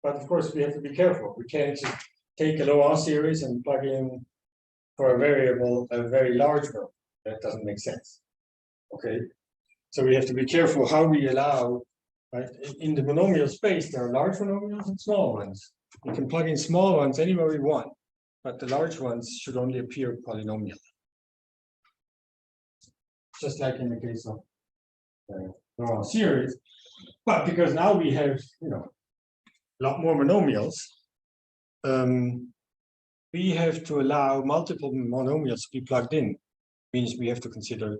[SPEAKER 1] But of course, we have to be careful. We can't just take a lower series and plug in for a variable a very large one. That doesn't make sense. Okay, so we have to be careful how we allow. Right, in the monomial space, there are large monomials and small ones. We can plug in small ones anywhere we want, but the large ones should only appear polynomial. Just like in the case of lower series. But because now we have, a lot more monomials, we have to allow multiple monomials to be plugged in. Means we have to consider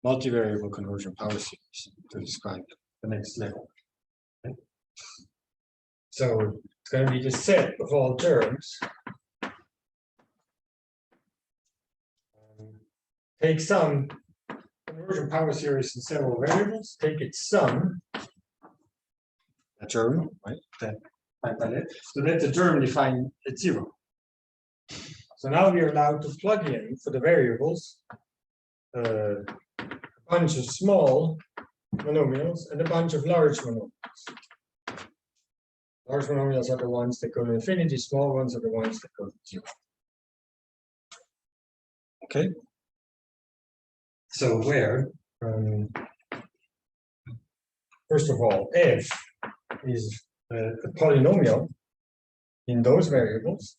[SPEAKER 1] multivariable conversion power series to describe the next level. Okay. So it's going to be the set of all terms. Take some conversion power series in several variables, take its sum, a term, right? So that's a term defined at 0. So now we are allowed to plug in for the variables a bunch of small monomials and a bunch of large monomials. Large monomials are the ones that go to infinity, small ones are the ones that go to 0. Okay. So where, first of all, f is a polynomial in those variables.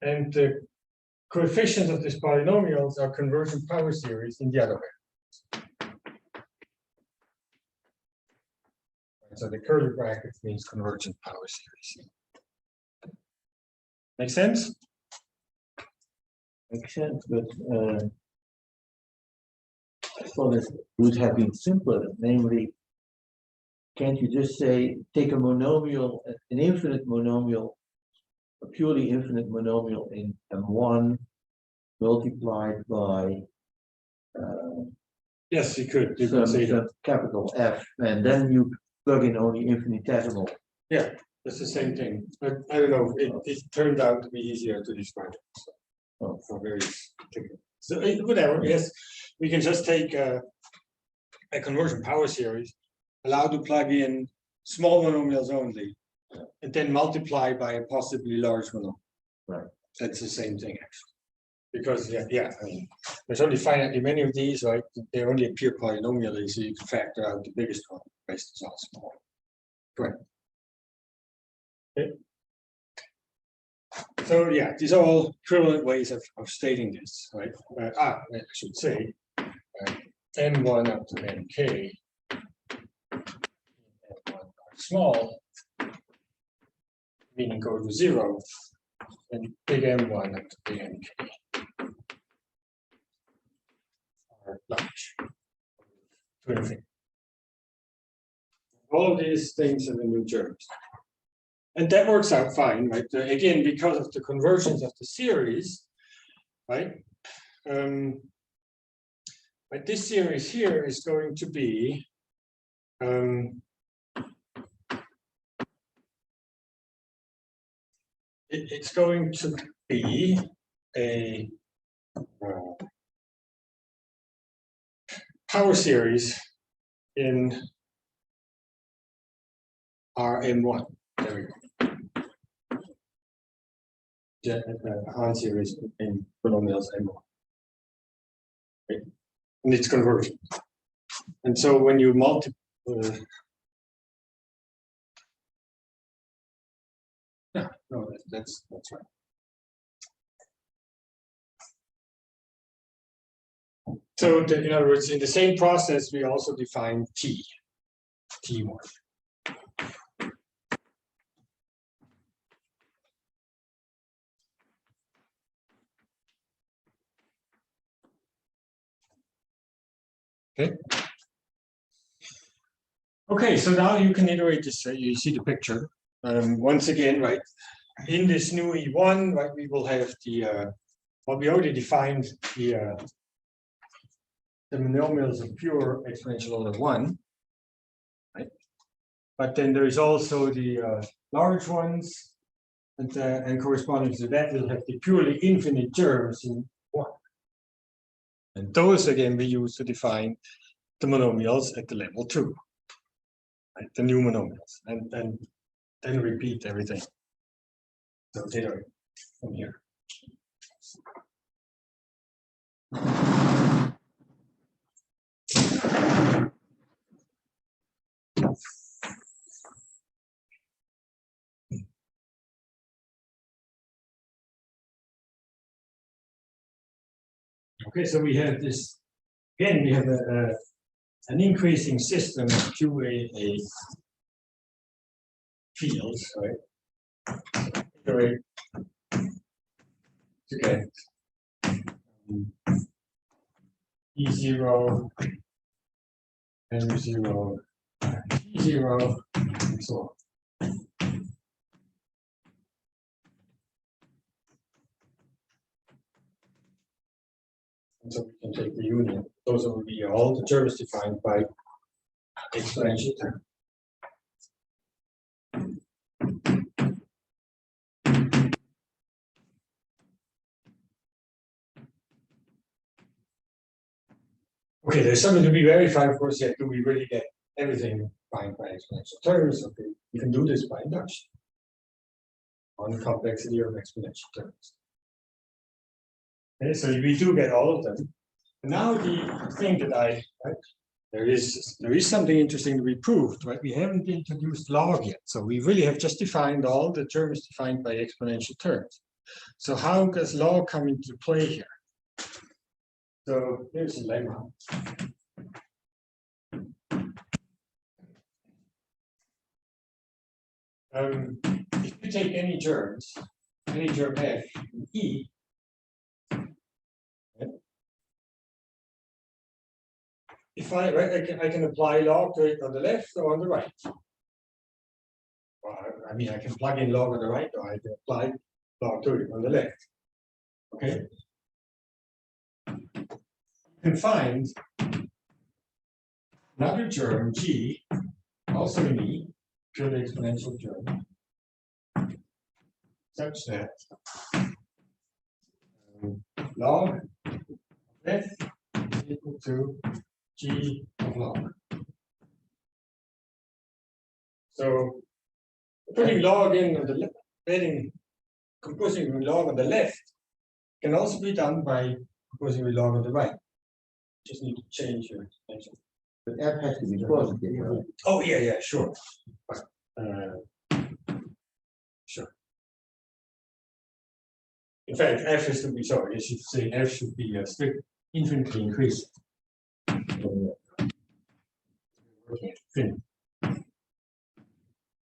[SPEAKER 1] And the coefficients of these polynomials are convergent power series in the other variables. So the curly bracket means convergent power series. Make sense?
[SPEAKER 3] Makes sense, but I thought it would have been simpler, namely, can't you just say, take a monomial, an infinite monomial, a purely infinite monomial in M1 multiplied by
[SPEAKER 1] Yes, you could. You
[SPEAKER 3] some,
[SPEAKER 1] could say that.
[SPEAKER 3] some capital F, and then you plug in only infinitesimal.
[SPEAKER 1] Yeah, that's the same thing. But I don't know. It turned out to be easier to describe. So, for various things. So whatever. Yes, we can just take a convergent power series, allowed to plug in small monomials only, and then multiply by a possibly large monomial.
[SPEAKER 3] Right.
[SPEAKER 1] That's the same thing actually. Because yeah, I mean, there's only finitely many of these, right? They only appear polynomially, so you can factor out the biggest one. The rest is all small. Correct. Okay. So yeah, these are all equivalent ways of stating this, right? I should say n1 up to nk, n1 are small, meaning go to 0, and big M1 up to big nk are large. To infinity. All of these things are the new terms. And that works out fine, right? Again, because of the convergence of the series, right? But this series here is going to be it's going to be a power series in Rm1. There we go. Hahn series in polynomials M1. Okay. And it's convergent. And so when you multiply, yeah, no, that's right. So in other words, in the same process, we also define T1. Okay. Okay, so now you can iterate this. You see the picture. Once again, right, in this new E1, right, we will have the well, we already defined the monomials of pure exponential order 1, right? But then there is also the large ones, and corresponding to that, we'll have the purely infinite terms in 1. And those again we use to define the monomials at the level 2, right? The new monomials, and then repeat everything. So iterate from here. Okay, so we have this, again, we have an increasing system of QAA fields, right? Iterate to get E0, M0, T0, and so on. And so we can take the union. Those will be all the terms defined by exponential term. Okay, there's something to be verified, of course. Yeah, do we really get everything defined by exponential terms? Okay, you can do this by induction. on the complexity of exponential terms. Okay, so we do get all of them. Now the thing that there is something interesting to be proved, right? We haven't introduced log yet, so we really have just defined all the terms defined by exponential terms. So how does log come into play here? So here's a lemma. If you take any germ f in E, if I can apply log to it on the left or on the right. Well, I mean, I can plug in log on the right, or I can apply log to it on the left. Okay. You can find another germ G, also in E, purely exponential germ, such that log of f is equal to G of log. So putting log in on the left, composing with log on the left can also be done by composing with log on the right. Just need to change your extension.
[SPEAKER 3] But F has to be positive, right?
[SPEAKER 1] Oh yeah, sure. Sure. In fact, F is to be sorry. I should say F should be strict infinitely increasing.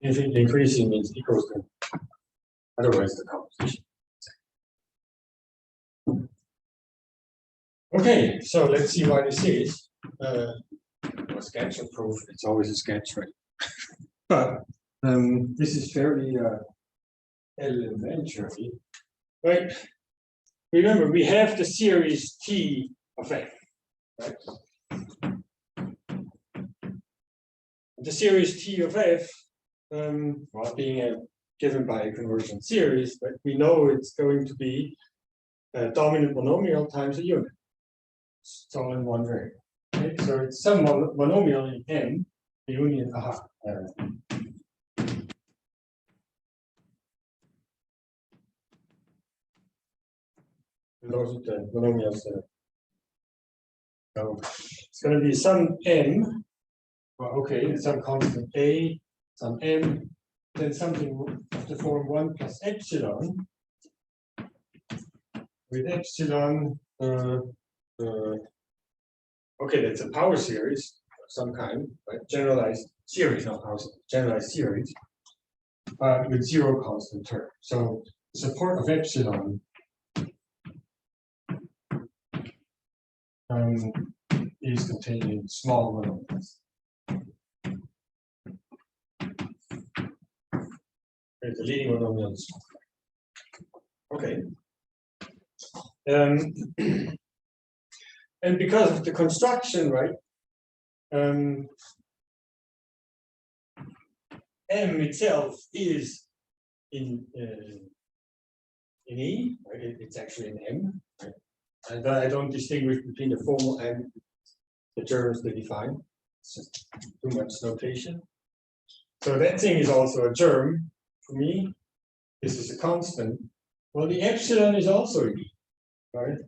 [SPEAKER 1] Infinitely increasing means equals to otherwise the composition. Okay, so let's see why this is. A sketch of proof, it's always a sketch, right? But this is fairly elementary, right? Remember, we have the series T of F, right? The series T of F, well, being given by a convergent series, but we know it's going to be a dominant monomial times a unit. It's all in one variable. Okay? So it's some monomial in M, the union. Those are the monomials. So it's going to be some M. Well, okay, some constant A, some M, then something of the form 1 plus epsilon. With epsilon, okay, that's a power series of some kind, right? Generalized series, not power series, generalized series, with zero constant term. So the support of epsilon is contained in small monomials. The leading monomial is small. Okay. And because of the construction, right? M itself is in E, right? It's actually in M, right? And I don't distinguish between the formal and the terms they define. It's just too much notation. So that thing is also a germ for me. This is a constant. Well, the epsilon is also in E, right?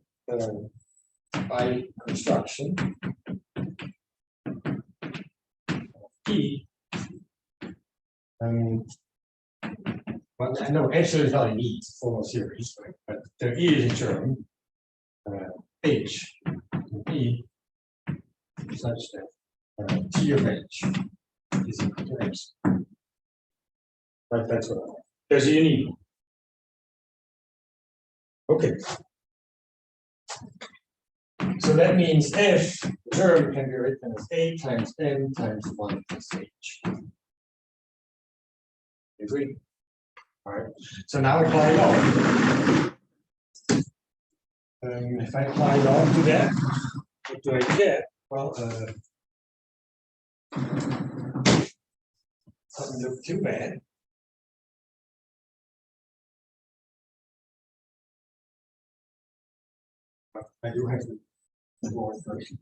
[SPEAKER 1] By construction, E. Well, no, epsilon is not in E, it's a formal series, right? But there is a term, H in E, such that T of H is equal to epsilon. Right, that's what I want. There's a unique. Okay. So that means F germ can be written as A times M times 1 plus H. Agree? All right. So now apply log. If I apply log to that, what do I get? Well, doesn't look too bad. But I do have to go first.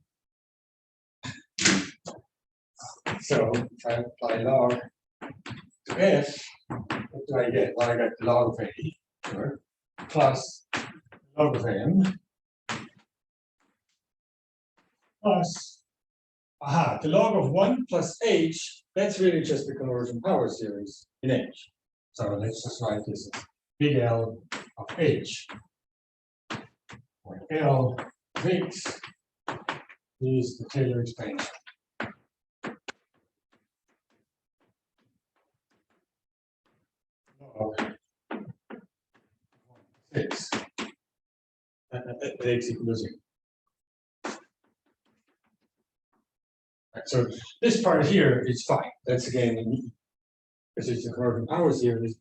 [SPEAKER 1] So if I apply log to F, what do I get? Well, I got the log of A, sure, plus log of M, plus, the log of 1 plus H, that's really just the conversion power series in H. So let's just write this as big L of H, where L of X is the Taylor expansion. Log X. X equals 0. Right, so this part here is fine. That's again in E, because it's the conversion power series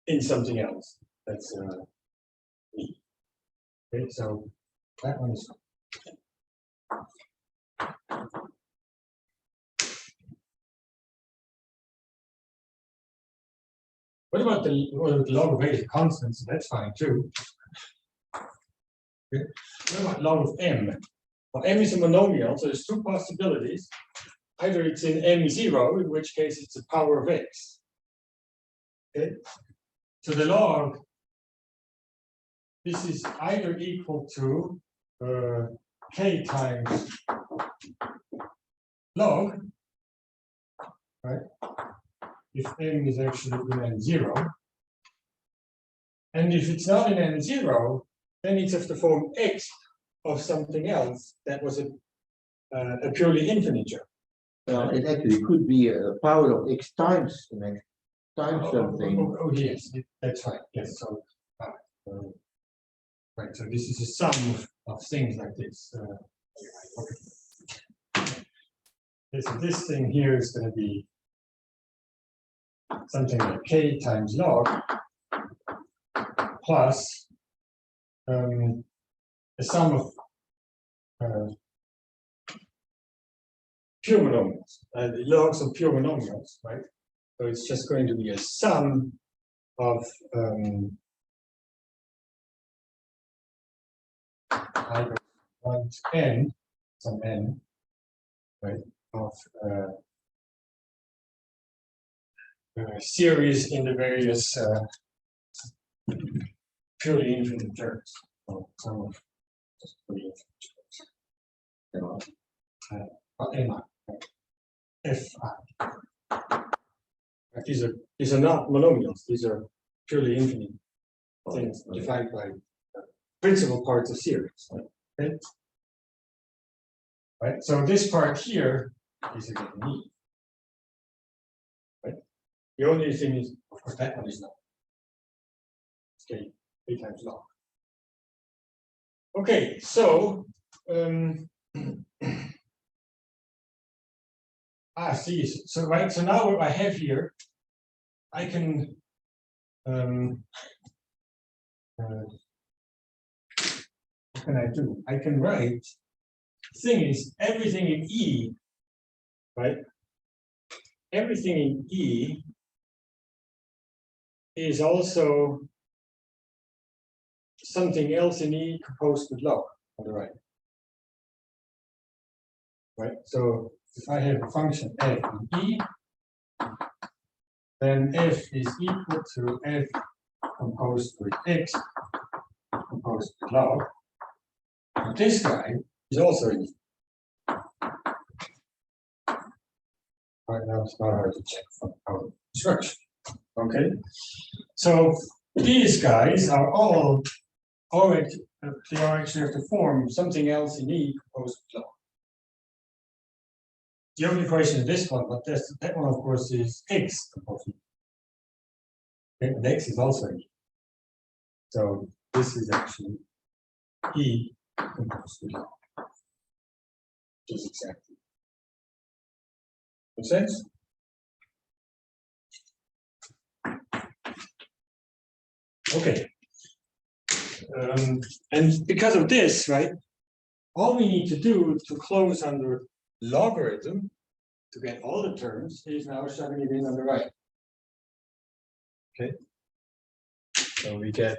[SPEAKER 1] in something else. That's E. Okay, so that one is fine. What about the log of A is a constant, so that's fine too. Okay. What about log of M? Well, M is a monomial, so there's two possibilities. Either it's in M0, in which case it's a power of X. Okay. So the log, this is either equal to K times log, right? If M is actually in N0. And if it's not in N0, then it's of the form X of something else that was a purely integer.
[SPEAKER 3] Well, it actually could be a power of X times the next times something.
[SPEAKER 1] Oh, yes, that's right. Yes, so right. So this is a sum of things like this. Okay, so this thing here is going to be something like K times log plus the sum of pure monomials, the logs of pure monomials, right? So it's just going to be a sum of either 1 to n, some n, right, of series in the various purely infinite terms. So some of just purely infinite terms. Fi. These are not monomials. These are purely infinite things defined by principal parts of series. Okay. Right. So this part here is again E. Right. The only thing is, of course, that one is not. Okay, K times log. Okay, so see, so right, so now what I have here, I can what can I do? I can write, thing is, everything in E, right? Everything in E is also something else in E composed with log on the right. Right, so if I have a function f in E, then f is equal to f composed with x composed with log. And this guy is also in E. Right now it's not hard to check from our instruction. Okay, so these guys are all already, they are actually have to form something else in E composed with log. The only question is this one, but that one, of course, is x composed with log. And x is also E. So this is actually E composed with log. Just exactly. Make sense? Okay. And because of this, right, all we need to do to close under logarithm to get all the terms is now shoving it in on the right. Okay. So we get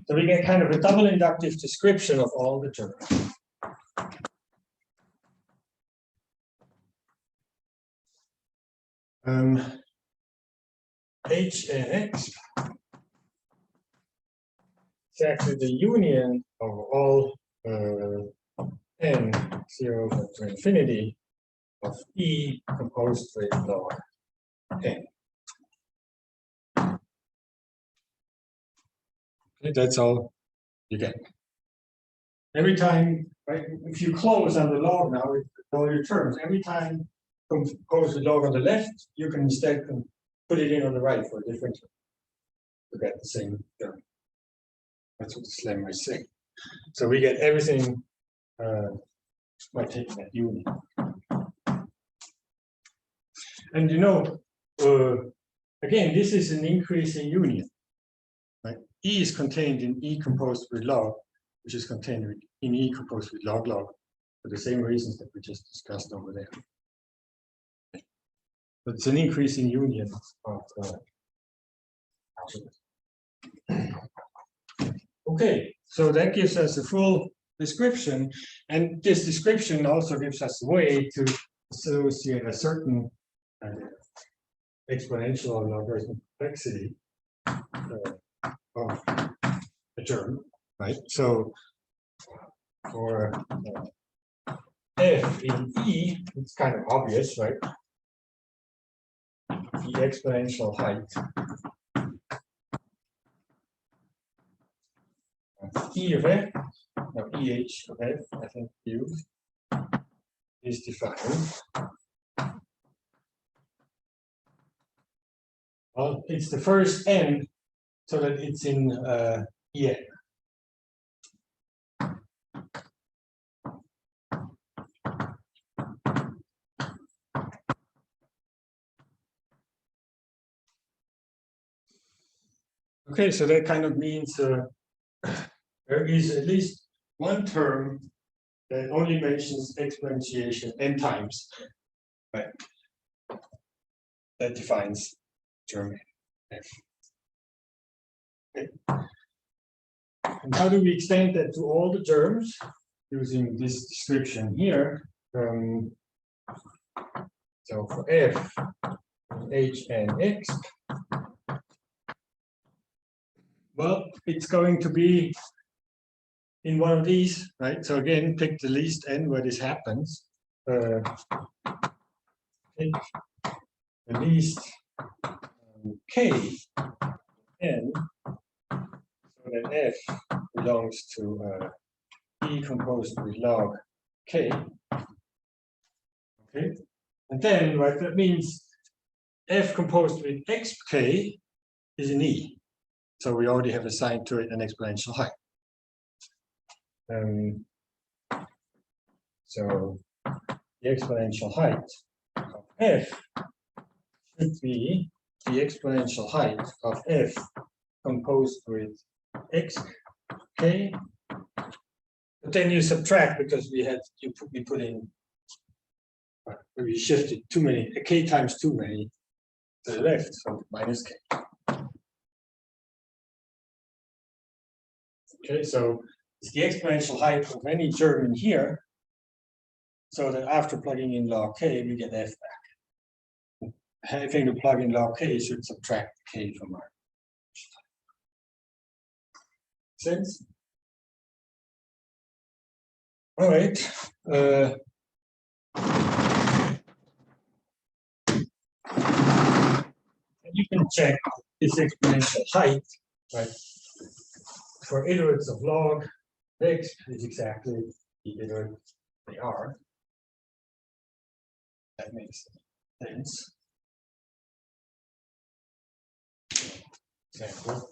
[SPEAKER 1] So we get kind of a double inductive description of all the terms. H and X is actually the union of all n 0 to infinity of E composed with log n. Okay, that's all you get. Every time, right, if you close on the log now with all your terms, every time compose with log on the left, you can instead put it in on the right for a different term to get the same term. That's what the lemma is saying. So we get everything by taking that union. And you know, again, this is an increasing union. Right? E is contained in E composed with log, which is contained in E composed with log log, for the same reasons that we just discussed over there. But it's an increasing union of okay, so that gives us a full description, and this description also gives us a way to associate a certain exponential or logarithmic complexity of a term, right? So for f in E, it's kind of obvious, right? The exponential height E of f, now EH of f, I think used, is defined. Well, it's the first n, so that it's in En. Okay, so that kind of means there is at least one term that only mentions exponentiation n times, right? That defines term f. Okay. And how do we extend that to all the terms using this description here? So for f, h and x, well, it's going to be in one of these, right? So again, pick the least n where this happens. Pick the least k n, so that f belongs to E composed with log k. Okay, and then right, that means f composed with xk is an E. So we already have assigned to it an exponential height. So the exponential height of f should be the exponential height of f composed with xk. But then you subtract because we put in, we shifted too many, k times too many to the left, so minus k. Okay, so it's the exponential height of any term in here, so that after plugging in log k, we get f back. Having to plug in log k should subtract k from our sense. All right. You can check this exponential height, right? For iterates of log x is exactly the iterate they are. That makes sense. Example.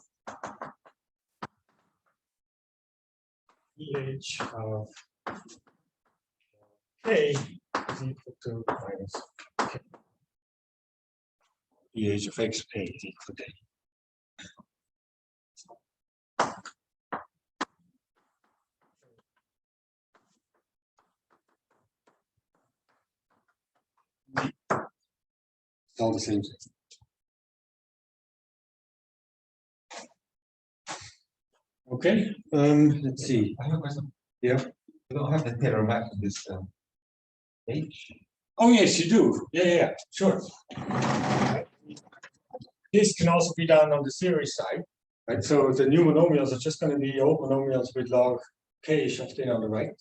[SPEAKER 1] EH of k is equal to minus k. EH of xk is equal to k. It's all the same thing. Okay, let's see.
[SPEAKER 5] I have a question.
[SPEAKER 1] Yeah.
[SPEAKER 5] You don't have the Taylor map of this H.
[SPEAKER 1] Oh, yes, you do. Yeah, sure. This can also be done on the series side, right? So the new monomials are just going to be old monomials with log k shoved in on the right.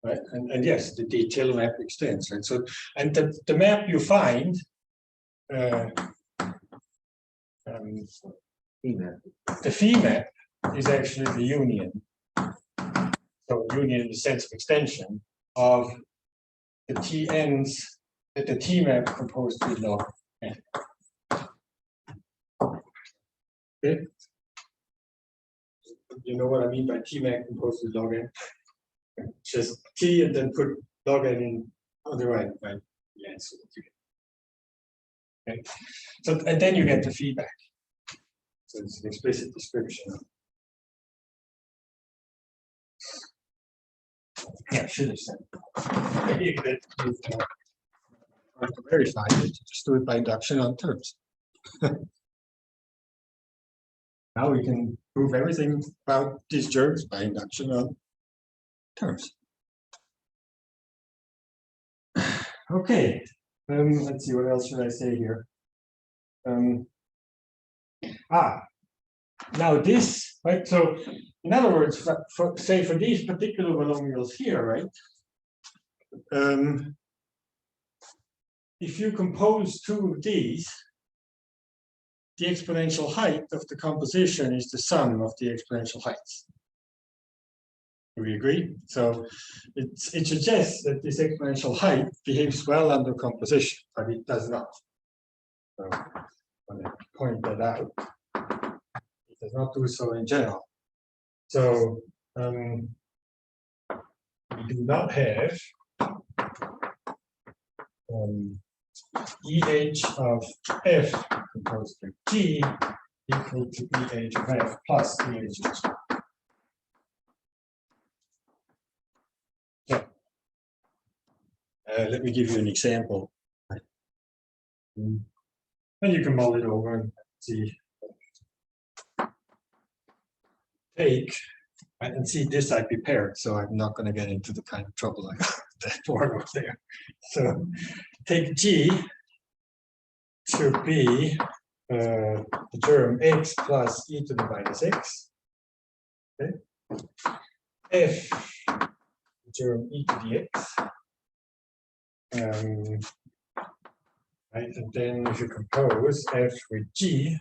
[SPEAKER 1] Right, and yes, the detail map extends, right? So, and the map you find, the phi map is actually the union. So union in the sense of extension of the Tn's that the T map composed with log n. Okay. You know what I mean by T map composed with log n? Just T and then put log n in on the right, right? Yeah, so okay. So and then you get the feedback. So it's an explicit description. Yeah, should have said. Maybe that you want to verify it, just do it by induction on terms. Now we can prove everything about these terms by induction on terms. Okay, let's see, what else should I say here? Now this, right? So in other words, for these particular monomials here, right? If you compose two of these, the exponential height of the composition is the sum of the exponential heights. Do we agree? So it suggests that this exponential height behaves well under composition, but it does not. So I want to point that out. It does not do so in general. So we do not have EH of F composed with G equal to EH of F plus EH of G. So, let me give you an example. And you can mull it over and see. Take, and see this I prepared, so I'm not going to get into the kind of trouble I got that one was there. So take G to be the term x plus e to the minus x. Okay. F, the term e to the x. Right, and then if you compose f with g,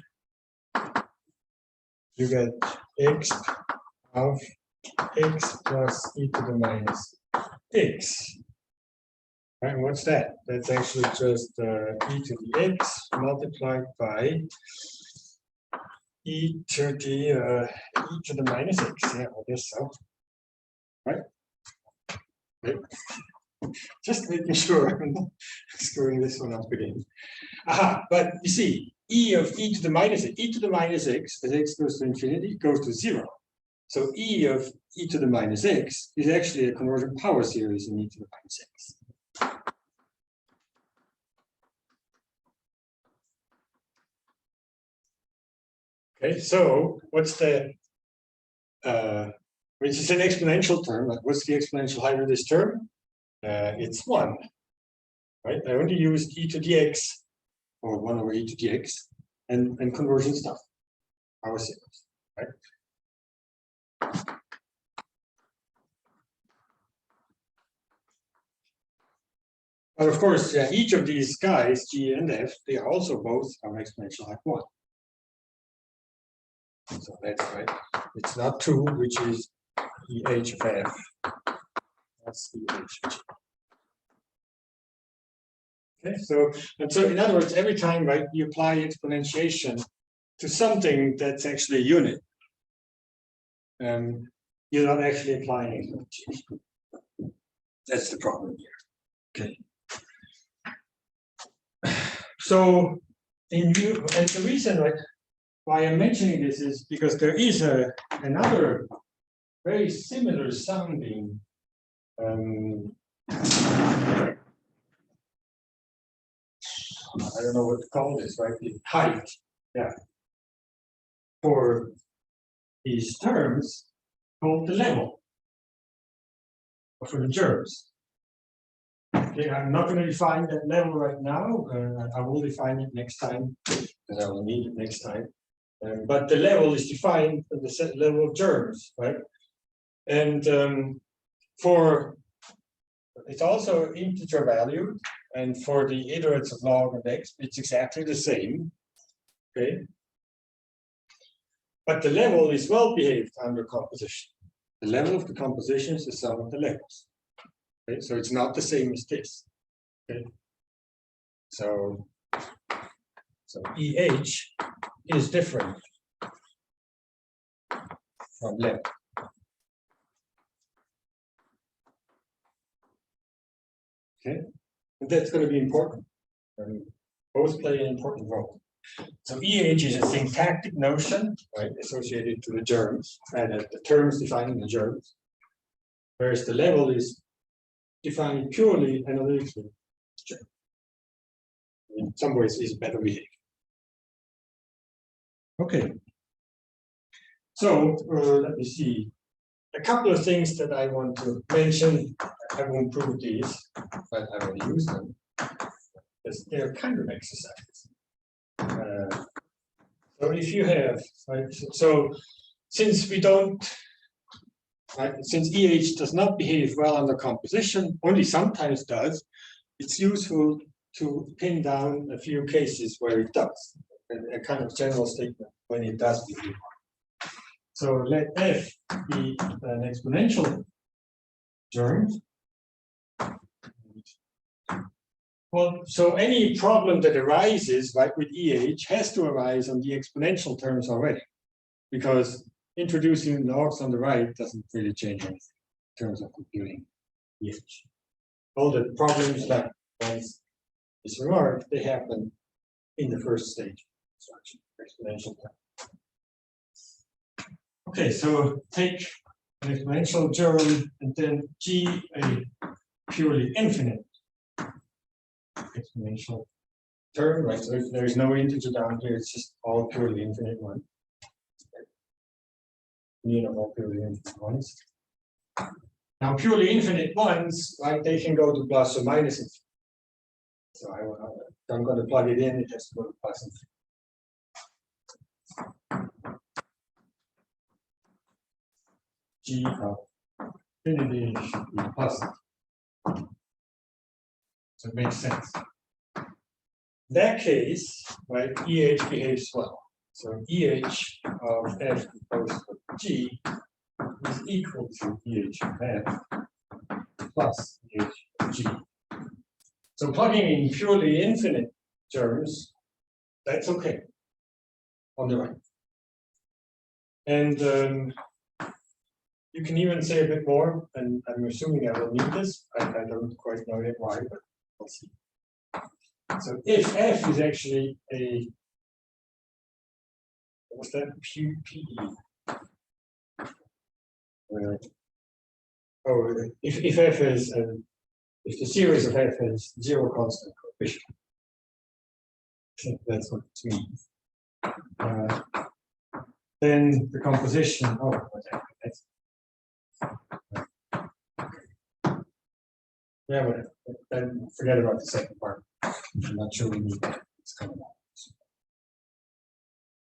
[SPEAKER 1] you get x of x plus e to the minus x. Right, and what's that? That's actually just e to the x multiplied by e to the minus x. Yeah, I guess so. Right? Okay. Just making sure I'm not screwing this one up again. Aha, but you see, e of e to the minus x, as x goes to infinity, goes to 0. So e of e to the minus x is actually a convergent power series in e to the minus x. Okay, so what's the which is an exponential term? What's the exponential height of this term? It's 1. Right? I only used e to the x, or 1 over e to the x, and conversion stuff. Power series, right? But of course, yeah, each of these guys, G and F, they are also both of exponential height 1. So that's right. It's not 2, which is EH of F. That's EH of G. Okay, so in other words, every time, right, you apply exponentiation to something that's actually a unit, you're not actually applying exponentiation. That's the problem here. Okay. So and the reason why I'm mentioning this is because there is another very similar sounding I don't know what to call this, right? The height, yeah, for these terms called the level for the germs. Okay, I'm not going to define that level right now. I will define it next time because I will need it next time. But the level is defined at the set level of germs, right? And for it's also integer valued, and for the iterates of log and x, it's exactly the same. Okay. But the level is well behaved under composition. The level of the composition is the sum of the levels. Okay, so it's not the same as this. Okay. So EH is different from level. Okay, and that's going to be important. Both play an important role. So EH is a syntactic notion, right, associated to the germs, and the terms defining the germs, whereas the level is defined purely analytically. In some ways, is better behaved. Okay. So let me see. A couple of things that I want to mention. I won't prove these, but I will use them because they're kind of exercises. So if you have, right, so since we don't, right, since EH does not behave well under composition, only sometimes does, it's useful to pin down a few cases where it does, a kind of general statement when it does behave. So let f be an exponential germ. Well, so any problem that arises, right, with EH has to arise on the exponential terms already, because introducing logs on the right doesn't really change anything in terms of computing EH. All the problems that once is remarked, they happen in the first stage instruction, exponential term. Okay, so take an exponential germ and then G a purely infinite exponential term, right? So if there is no integer down here, it's just all purely infinite ones. Mean of all purely infinite ones. Now, purely infinite ones, right? They can go to plus or minus infinite. So I'm going to plug it in. It has to go to plus infinite. G of infinity should be plus. So it makes sense. In that case, right, EH behaves well. So EH of f composed of G is equal to EH of f plus EH of G. So plugging in purely infinite terms, that's okay on the right. And you can even say a bit more, and I'm assuming I will need this. I don't quite know yet why, but we'll see. So if f is actually a, what's that? PE. If f is, if the series of f has zero constant coefficient, I think that's what it means. Then the composition, that's, yeah, but then forget about the second part. I'm not sure we need that. It's coming out.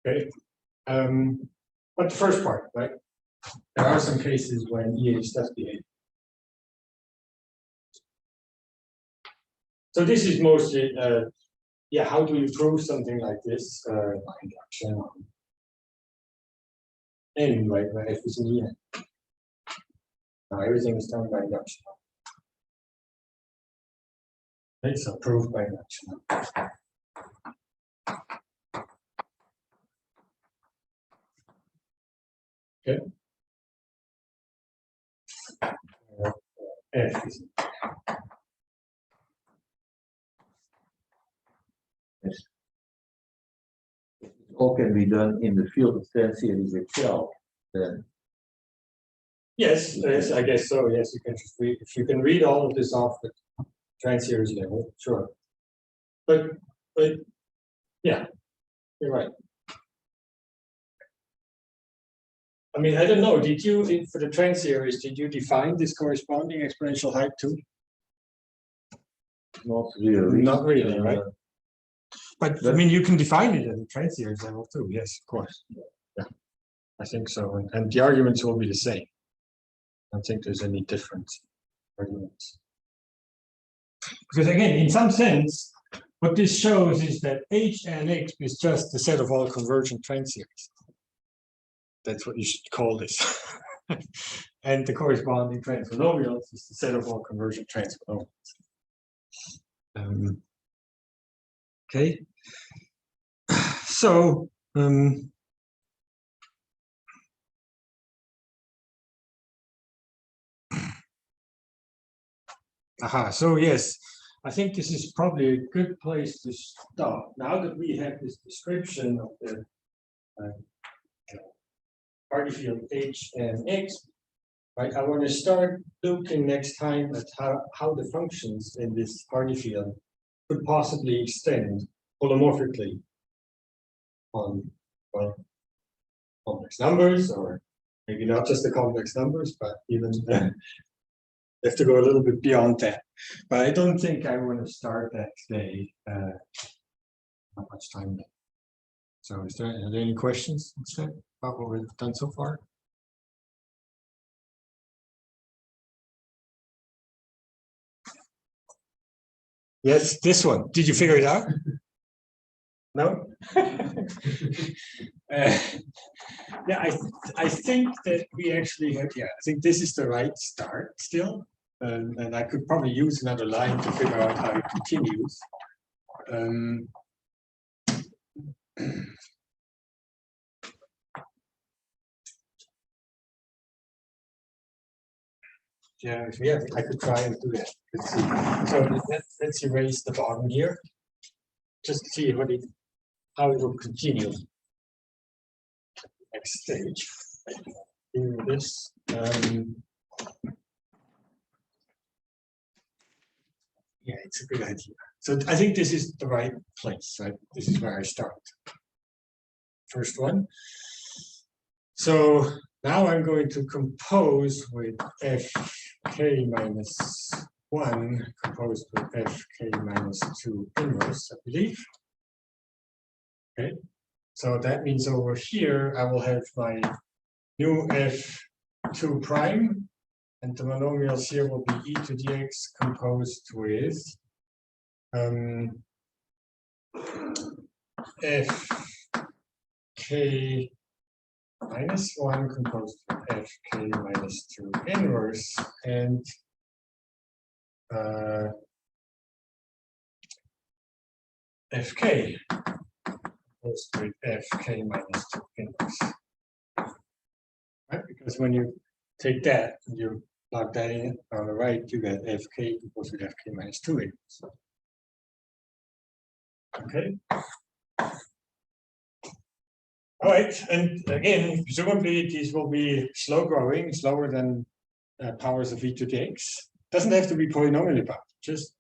[SPEAKER 1] Okay. But the first part, right? There are some cases when EH does behave. So this is mostly, yeah, how do you prove something like this by induction? Anyway, where f is in the end. Now everything is done by induction. It's approved by induction. Okay. F is
[SPEAKER 3] Yes. All can be done in the field of Transseries itself, then.
[SPEAKER 1] yes, yes, I guess so. Yes, you can just read, if you can read all of this off the Transseries level, sure. But yeah, you're right. I mean, I don't know, did you, for the Transseries, did you define this corresponding exponential height too?
[SPEAKER 3] Not really.
[SPEAKER 1] Not really, right? But I mean, you can define it at the Transseries level too, yes, of course. Yeah, I think so, and the arguments will be the same. I don't think there's any different arguments. Because again, in some sense, what this shows is that H and X is just the set of all convergent Transseries. That's what you should call this. And the corresponding transponomials is the set of all convergent transponomials. Okay. So so yes, I think this is probably a good place to stop. Now that we have this description of the party field H and X, right? I want to start looking next time at how the functions in this party field could possibly extend holomorphically on, well, complex numbers, or maybe not just the complex numbers, but even have to go a little bit beyond that. But I don't think I want to start that today. Not much time left. So are there any questions instead about what we've done so far? Yes, this one. Did you figure it out? No? Yeah, I think that we actually had, yeah, I think this is the right start still. And I could probably use another line to figure out how it continues. Yeah, I could try and do that. Let's see. So let's erase the bottom here. Just see how it will continue. Next stage. Do this. Yeah, it's a good idea. So I think this is the right place, right? This is where I start. First one. So now I'm going to compose with fk minus 1 composed with fk minus 2 inverse, I believe. Okay. So that means over here I will have my new f2 prime, and the monomials here will be e to the x composed with fk minus 1 composed with fk minus 2 inverse, and fk composed with fk minus 2 inverse. Right? Because when you take that and you plug that in on the right, you get fk composed with fk minus 2 inverse. Okay. All right, and again, presumably these will be slow growing, slower than powers of e to the x. Doesn't have to be polynomially bound, just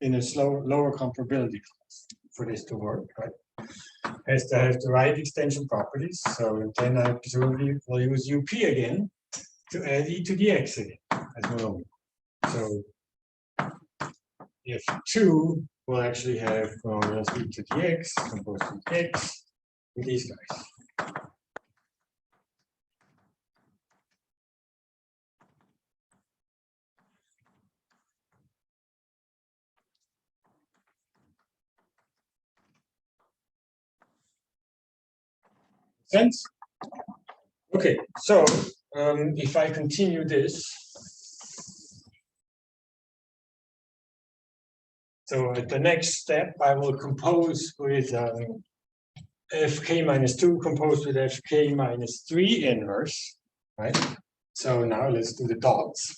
[SPEAKER 1] in a lower comparability class for this to work, right? Has to have the right extension properties. So then I presumably will use up again to add e to the x again as monomial. So if 2 will actually have monomials e to the x composed with x with these guys. Sense? Okay, so if I continue this, so at the next step, I will compose with fk minus 2 composed with fk minus 3 inverse, right? So now let's do the dots.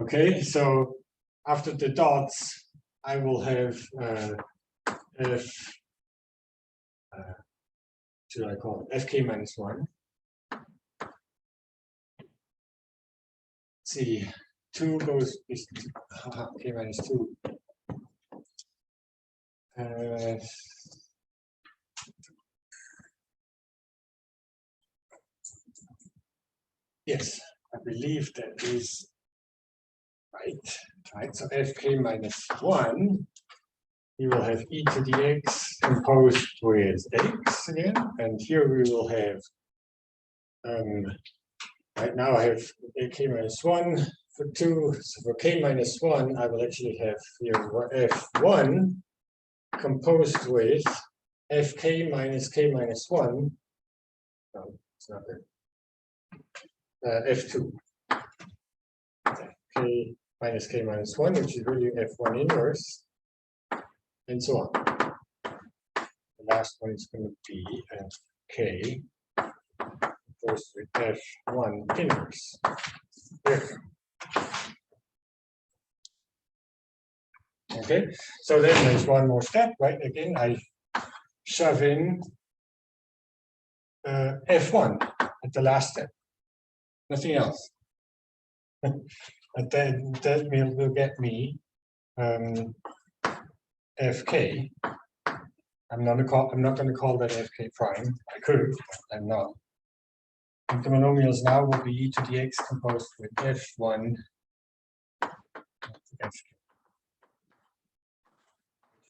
[SPEAKER 1] Okay, so after the dots, I will have should I call it fk minus 1. Let's see, 2 goes is k minus 2. Yes, I believe that is right. Right. So fk minus 1, we will have e to the x composed with x again, and here we will have right now I have ak minus 1 for 2. So for k minus 1, I will actually have here f1 composed with fk minus k minus 1. No, it's not there. F2. K minus k minus 1, which is really f1 inverse, and so on. The last one is going to be fk goes with f1 inverse. There. Okay, so then there's one more step, right? Again, I shove in f1 at the last step. Nothing else. And then that will get me fk. I'm not going to call that fk prime. I could, but I'm not. And the monomials now will be e to the x composed with f1. Fk.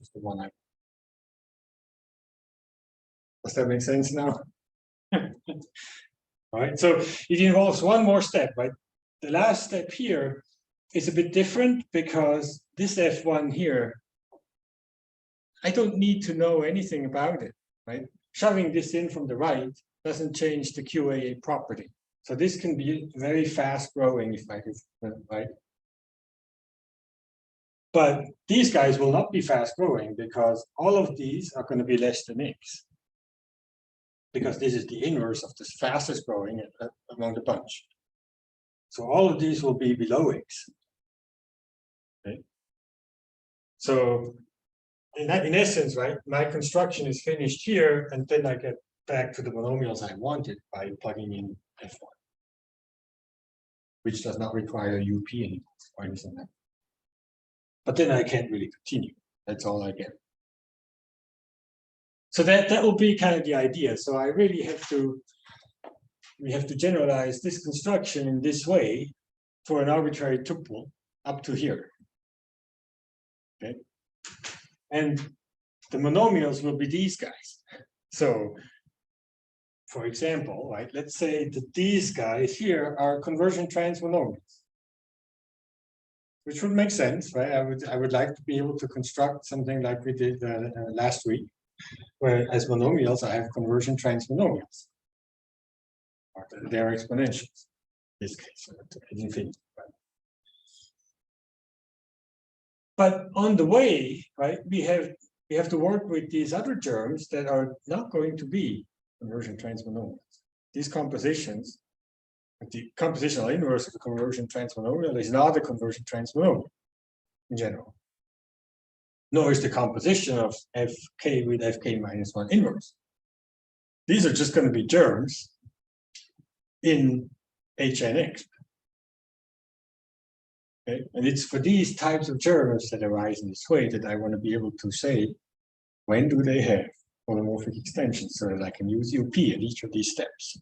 [SPEAKER 1] Is the one I. Does that make sense now? All right. So it involves one more step, right? The last step here is a bit different because this f1 here, I don't need to know anything about it, right? Shoving this in from the right doesn't change the QAA property. So this can be very fast growing if I could, right? But these guys will not be fast growing because all of these are going to be less than x. Because this is the inverse of the fastest growing among the bunch. So all of these will be below x. Okay. So in essence, right, my construction is finished here, and then I get back to the monomials I wanted by plugging in f1, which does not require UP anymore or anything like that. But then I can't really continue. That's all I get. So that will be kind of the idea. So I really we have to generalize this construction in this way for an arbitrary tuple up to here. Okay. And the monomials will be these guys. So for example, right, let's say that these guys here are conversion transmonomials, which would make sense, right? I would like to be able to construct something like we did last week, where as monomials I have conversion transmonomials. They're exponentials. In this case, at infinity. Right? But on the way, right, we have to work with these other terms that are not going to be conversion transmonomials. These compositions, the compositional inverse of a conversion transmonomial is not a conversion transmonomial in general. Nor is the composition of fk with fk minus 1 inverse. These are just going to be germs in Hn(x). Okay? And it's for these types of germs that arise in this way that I want to be able to say, when do they have holomorphic extensions, so that I can use UP at each of these steps.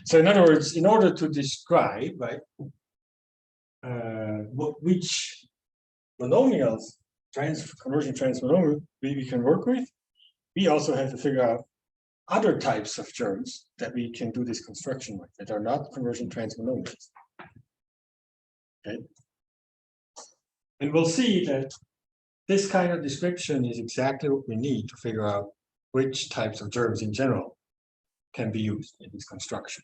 [SPEAKER 1] So in other words, in order to describe, right, which monomials, conversion transmonomial we can work with, we also have to figure out other types of germs that we can do this construction with that are not conversion transmonomials. Okay. And we'll see that this kind of description is exactly what we need to figure out which types of germs in general can be used in this construction.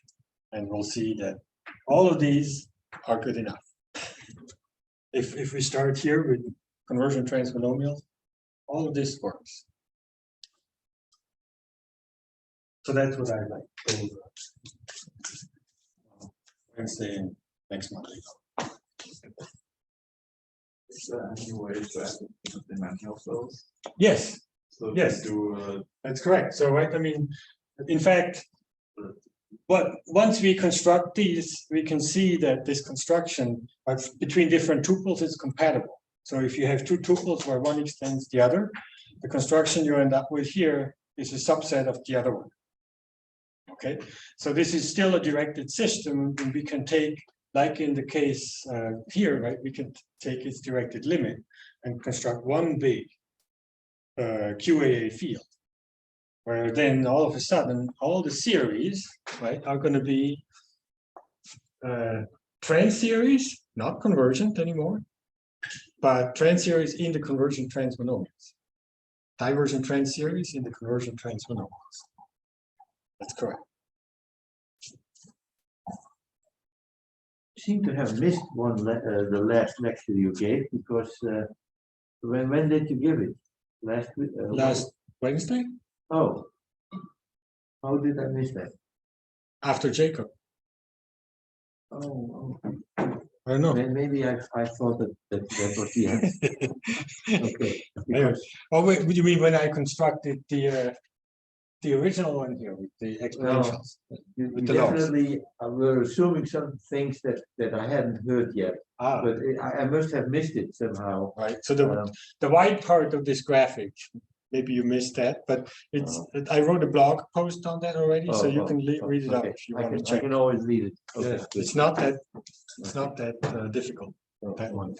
[SPEAKER 1] And we'll see that all of these are good enough. If we start here with conversion transmonomials, all of this works. So that's what I'd like to go over Wednesday and next Monday.
[SPEAKER 2] Is there any way to add the dimensional flows?
[SPEAKER 1] Yes.
[SPEAKER 2] So
[SPEAKER 1] Yes. That's correct. So right, I mean, in fact, once we construct these, we can see that this construction between different tuples is compatible. So if you have two tuples where one extends the other, the construction you end up with here is a subset of the other one. Okay, so this is still a directed system, and we can take, like in the case here, right? We can take its directed limit and construct one big QAA field, where then all of a sudden all the series, right, are going to be Transseries, not convergent anymore, but Transseries in the convergent transmonomials. Divergent Transseries in the convergent transmonomials. That's correct.
[SPEAKER 3] Seem to have missed one, the last lecture you gave, because when did you give it? Last week?
[SPEAKER 1] Last Wednesday,
[SPEAKER 3] Oh. How did I miss that?
[SPEAKER 1] after Jacob.
[SPEAKER 3] Oh,
[SPEAKER 1] I don't know.
[SPEAKER 3] maybe I thought that was the answer. Okay. Because,
[SPEAKER 1] Oh, wait, what do you mean when I constructed the original one here with the exponentials?
[SPEAKER 3] you
[SPEAKER 1] With the logs.
[SPEAKER 3] definitely were assuming some things that I hadn't heard yet,
[SPEAKER 1] Ah,
[SPEAKER 3] but I must have missed it somehow.
[SPEAKER 1] right. So the white part of this graphic, maybe you missed that, but it's I wrote a blog post on that already, so you can read it out
[SPEAKER 3] okay.
[SPEAKER 1] if you want to
[SPEAKER 3] I
[SPEAKER 1] check.
[SPEAKER 3] can always read it. Okay,
[SPEAKER 1] Yeah,
[SPEAKER 3] good.
[SPEAKER 1] it's not that difficult, that one.